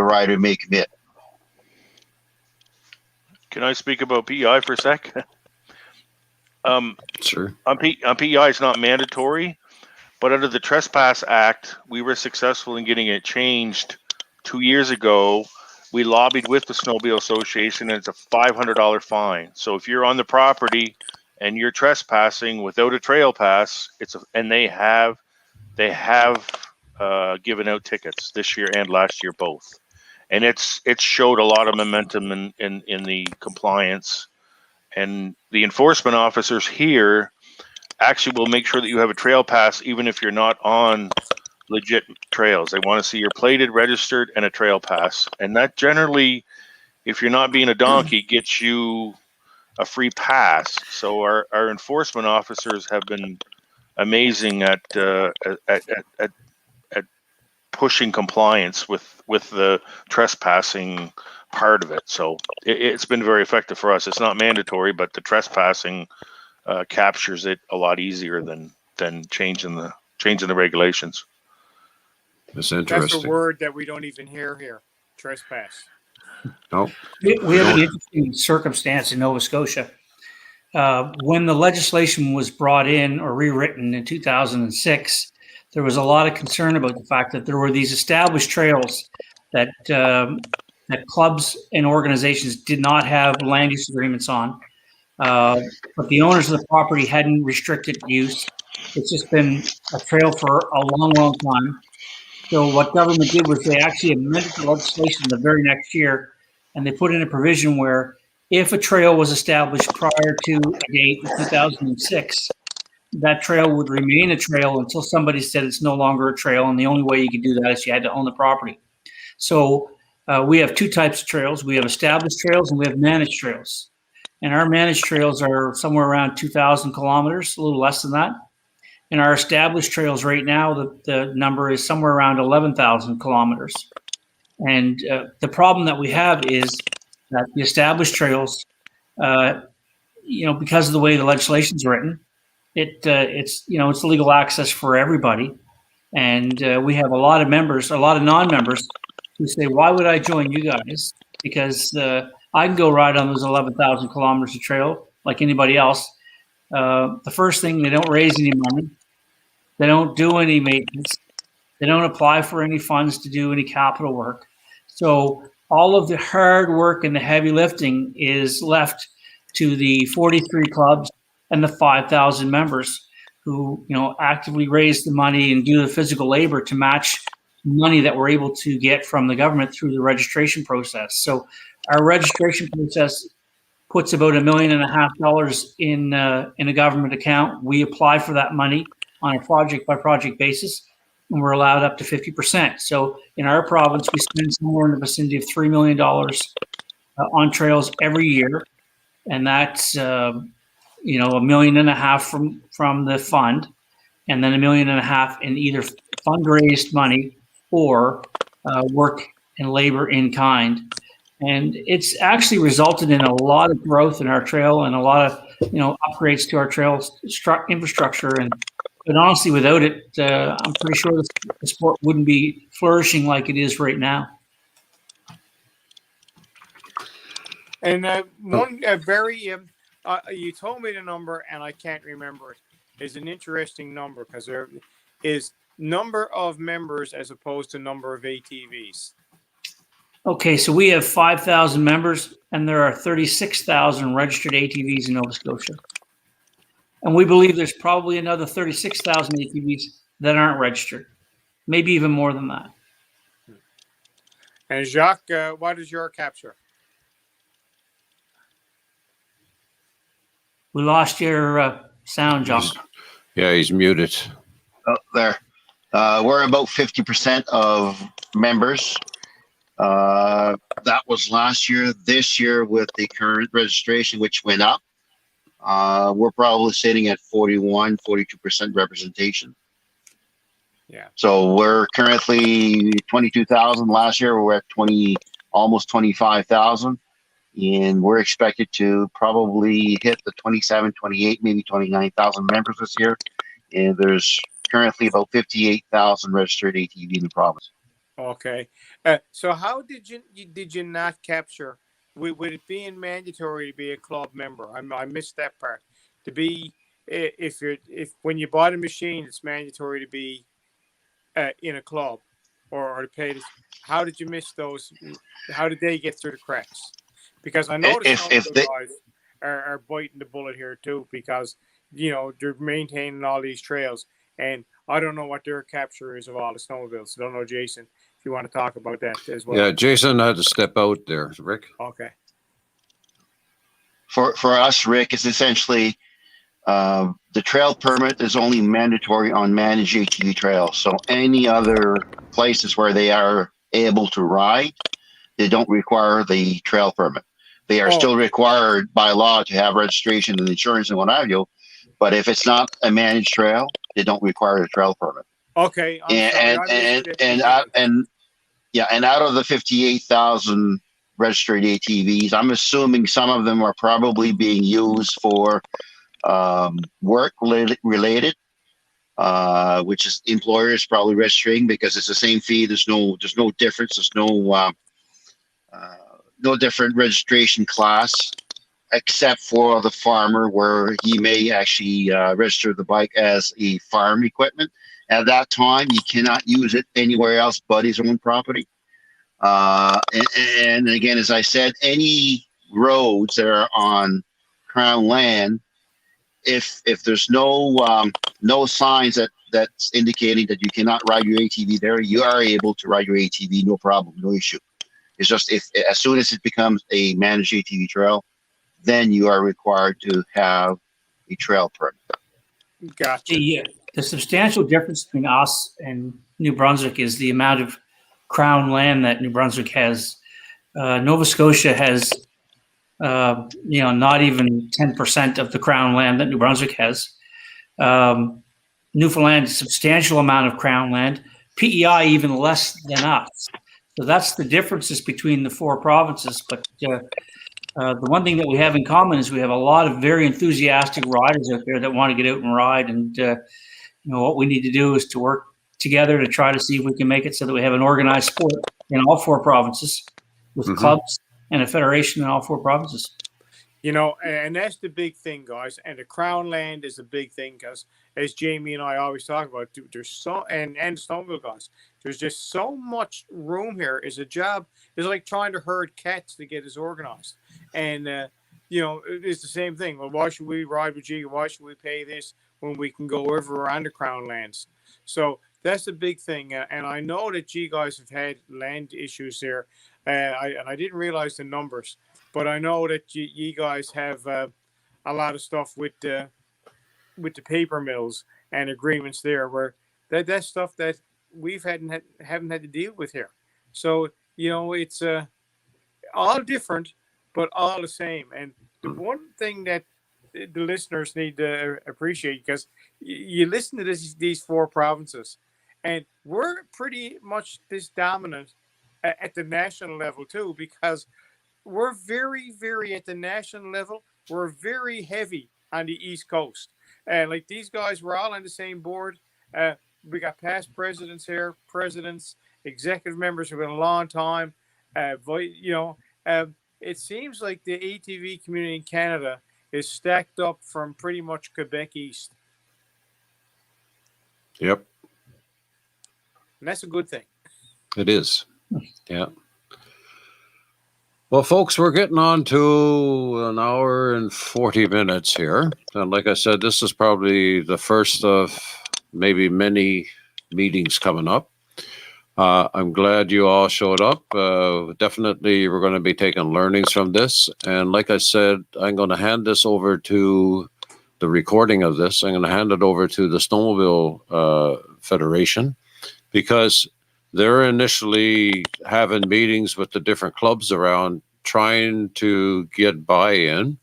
rider may commit. Can I speak about PEI for a sec? Sure. On PEI, it's not mandatory, but under the Trespass Act, we were successful in getting it changed 2 years ago. We lobbied with the Snowmobile Association, and it's a $500 fine. So if you're on the property and you're trespassing without a trail pass, and they have given out tickets this year and last year both, and it's showed a lot of momentum in the compliance. And the enforcement officers here actually will make sure that you have a trail pass even if you're not on legit trails. They want to see you're plated, registered, and a trail pass. And that generally, if you're not being a donkey, gets you a free pass. So our enforcement officers have been amazing at pushing compliance with the trespassing part of it. So it's been very effective for us. It's not mandatory, but the trespassing captures it a lot easier than changing the regulations. That's interesting. That's a word that we don't even hear here. Trespass. No. We have an interesting circumstance in Nova Scotia. When the legislation was brought in or rewritten in 2006, there was a lot of concern about the fact that there were these established trails that clubs and organizations did not have land use agreements on, but the owners of the property hadn't restricted use. It's just been a trail for a long, long time. So what government did was they actually amended the legislation the very next year, and they put in a provision where if a trail was established prior to a date in 2006, that trail would remain a trail until somebody said it's no longer a trail, and the only way you could do that is you had to own the property. So we have two types of trails. We have established trails and we have managed trails. And our managed trails are somewhere around 2,000 kilometers, a little less than that. And our established trails right now, the number is somewhere around 11,000 kilometers. And the problem that we have is that the established trails, because of the way the legislation is written, it's legal access for everybody. And we have a lot of members, a lot of non-members who say, why would I join you guys? Because I can go ride on those 11,000 kilometers of trail like anybody else. The first thing, they don't raise any money. They don't do any maintenance. They don't apply for any funds to do any capital work. So all of the hard work and the heavy lifting is left to the 43 clubs and the 5,000 members who, actively raise the money and do the physical labor to match money that we're able to get from the government through the registration process. So our registration process puts about $1.5 million in a government account. We apply for that money on a project by project basis, and we're allowed up to 50%. So in our province, we spend somewhere in the vicinity of $3 million on trails every year, and that's $1.5 million from the fund, and then $1.5 million in either fundraised money or work and labor in kind. And it's actually resulted in a lot of growth in our trail and a lot of upgrades to our trail infrastructure. But honestly, without it, I'm pretty sure the sport wouldn't be flourishing like it is right now. And you told me the number and I can't remember it. It's an interesting number because there is number of members as opposed to number of ATVs. Okay, so we have 5,000 members, and there are 36,000 registered ATVs in Nova Scotia. And we believe there's probably another 36,000 ATVs that aren't registered, maybe even more than that. And Jacques, what is your capture? We lost your sound, Jacques. Yeah, he's muted. Oh, there. We're about 50% of members. That was last year. This year, with the current registration, which went up, we're probably sitting at 42% representation. Yeah. So we're currently 22,000. Last year, we were at almost 25,000. And we're expected to probably hit the 27, 28, maybe 29,000 members this year. And there's currently about 58,000 registered ATV in the province. Okay. So how did you not capture? With it being mandatory to be a club member, I missed that part. To be, if when you bought a machine, it's mandatory to be in a club or to pay this. How did you miss those? How did they get through the cracks? Because I noticed some of the guys are biting the bullet here too, because they're maintaining all these trails, and I don't know what their capture is of all the snowmobiles. I don't know, Jason, if you want to talk about that as well. Yeah, Jason had to step out there, Rick. Okay. For us, Rick, it's essentially the trail permit is only mandatory on managed ATV trails. So any other places where they are able to ride, they don't require the trail permit. They are still required by law to have registration and insurance and what have you. But if it's not a managed trail, they don't require a trail permit. Okay. And out of the 58,000 registered ATVs, I'm assuming some of them are probably being used for work related, which is employers probably registering because it's the same fee. There's no difference. There's no different registration class, except for the farmer, where he may actually register the bike as a farm equipment. At that time, you cannot use it anywhere else but his own property. And again, as I said, any roads that are on Crown land, if there's no signs that's indicating that you cannot ride your ATV there, you are able to ride your ATV, no problem, no issue. It's just as soon as it becomes a managed ATV trail, then you are required to have a trail permit. Gotcha. The substantial difference between us and New Brunswick is the amount of Crown land that New Brunswick has. Nova Scotia has, not even 10% of the Crown land that New Brunswick has. Newfoundland, substantial amount of Crown land. PEI even less than us. So that's the differences between the four provinces. But the one thing that we have in common is we have a lot of very enthusiastic riders out there that want to get out and ride. And what we need to do is to work together to try to see if we can make it so that we have an organized sport in all four provinces with clubs and a federation in all four provinces. And that's the big thing, guys. And the Crown land is a big thing because, as Jamie and I always talk about, there's and Snowmobile guys, there's just so much room here. It's a job. It's like trying to herd cats to get us organized. And, it's the same thing. Well, why should we ride with Giga? Why should we pay this when we can go everywhere on the Crown lands? So that's the big thing. And I know that you guys have had land issues there. And I didn't realize the numbers. but I know that you guys have a lot of stuff with the paper mills and agreements there, where that's stuff that haven't had to deal with here. So it's all different, but all the same. And the one thing that the listeners need to appreciate, because you listen to these 4 provinces, and we're pretty much this dominant at the national level too, because we're very, very at the national level. We're very heavy on the East Coast. Like these guys, we're all on the same board. We got past presidents here, presidents, executive members who've been a long time. It seems like the ATV community in Canada is stacked up from pretty much Quebec East. Yep. And that's a good thing. It is. Yeah. Well, folks, we're getting on to an hour and 40 minutes here. And like I said, this is probably the first of maybe many meetings coming up. I'm glad you all showed up. Definitely, we're going to be taking learnings from this. And like I said, I'm going to hand this over to the recording of this. I'm going to hand it over to the Snowmobile Federation, because they're initially having meetings with the different clubs around, trying to get buy-in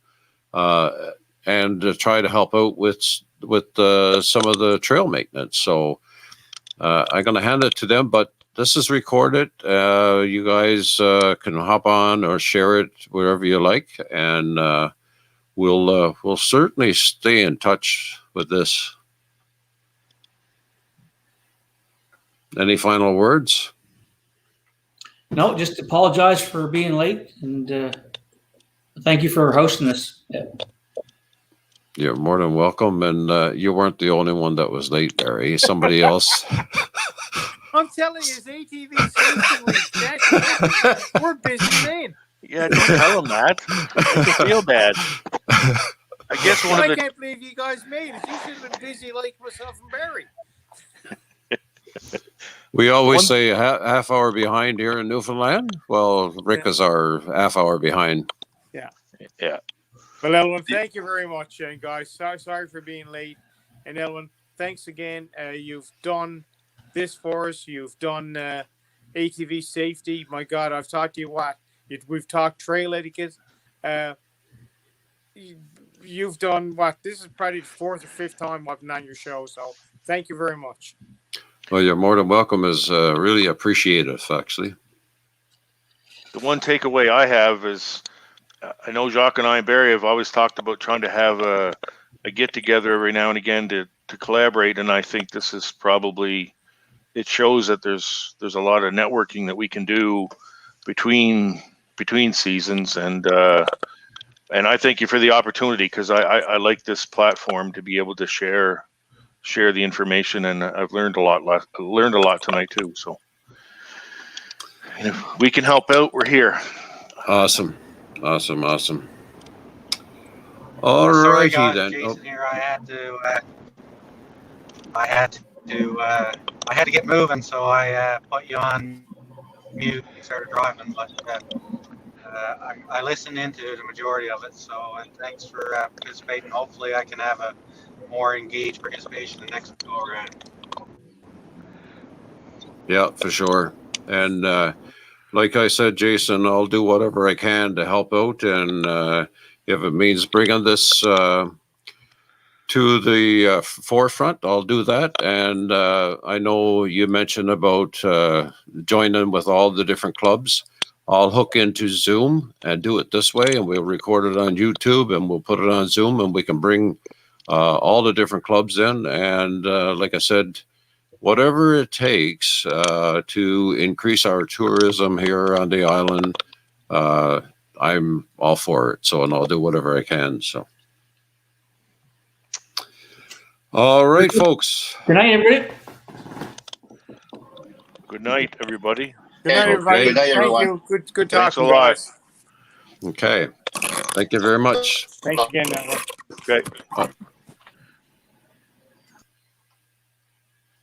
and to try to help out with some of the trail maintenance. So I'm going to hand it to them, but this is recorded. You guys can hop on or share it wherever you like, and we'll certainly stay in touch with this. Any final words? No, just apologize for being late, and thank you for hosting this. Yeah. You're more than welcome, and you weren't the only one that was late, Barry. Somebody else. I'm telling you, it's ATV Safety Week. We're busy men. Yeah, don't tell them that. Make you feel bad. I guess I can't believe you guys made it. You should have been busy like myself and Barry. We always say half hour behind here in Newfoundland. Well, Rick is our half hour behind. Yeah. Yeah. Well, Elwin, thank you very much, guys. Sorry for being late. And Elwin, thanks again. You've done this for us. You've done ATV safety. My God, I've talked to you what? We've talked trail etiquette. You've done what? This is probably the 4th or 5th time I've been on your show. So thank you very much. Well, you're more than welcome. Is really appreciative, actually. The one takeaway I have is, I know Jacques and I and Barry have always talked about trying to have a get together every now and again to collaborate, and I think this is probably, it shows that there's a lot of networking that we can do between seasons, and I thank you for the opportunity, because I like this platform to be able to share the information, and I've learned a lot tonight too. So if we can help out, we're here. Awesome. All Sorry, righty guys, then. Jason here. I had to get moving, so I put you on mute. You started driving, but I listened into the majority of it. So, and thanks for participating. Hopefully, I can have a more engaged participation in the next go around. Yeah, for sure. And like I said, Jason, I'll do whatever I can to help out, and if it means bringing this to the forefront, I'll do that. And I know you mentioned about joining with all the different clubs. I'll hook into Zoom and do it this way, and we'll record it on YouTube, and we'll put it on Zoom, and we can bring all the different clubs in. And like I said, whatever it takes to increase our tourism here on the island, I'm all for it. So, and I'll do whatever I can. So, all right, folks. Good night, everybody. Good night, everybody. Good night, everybody. Good night, everyone. Thank you. Good Thanks talking, a lot. guys. Okay. Thank you very much. Thanks again, Elwin. Okay.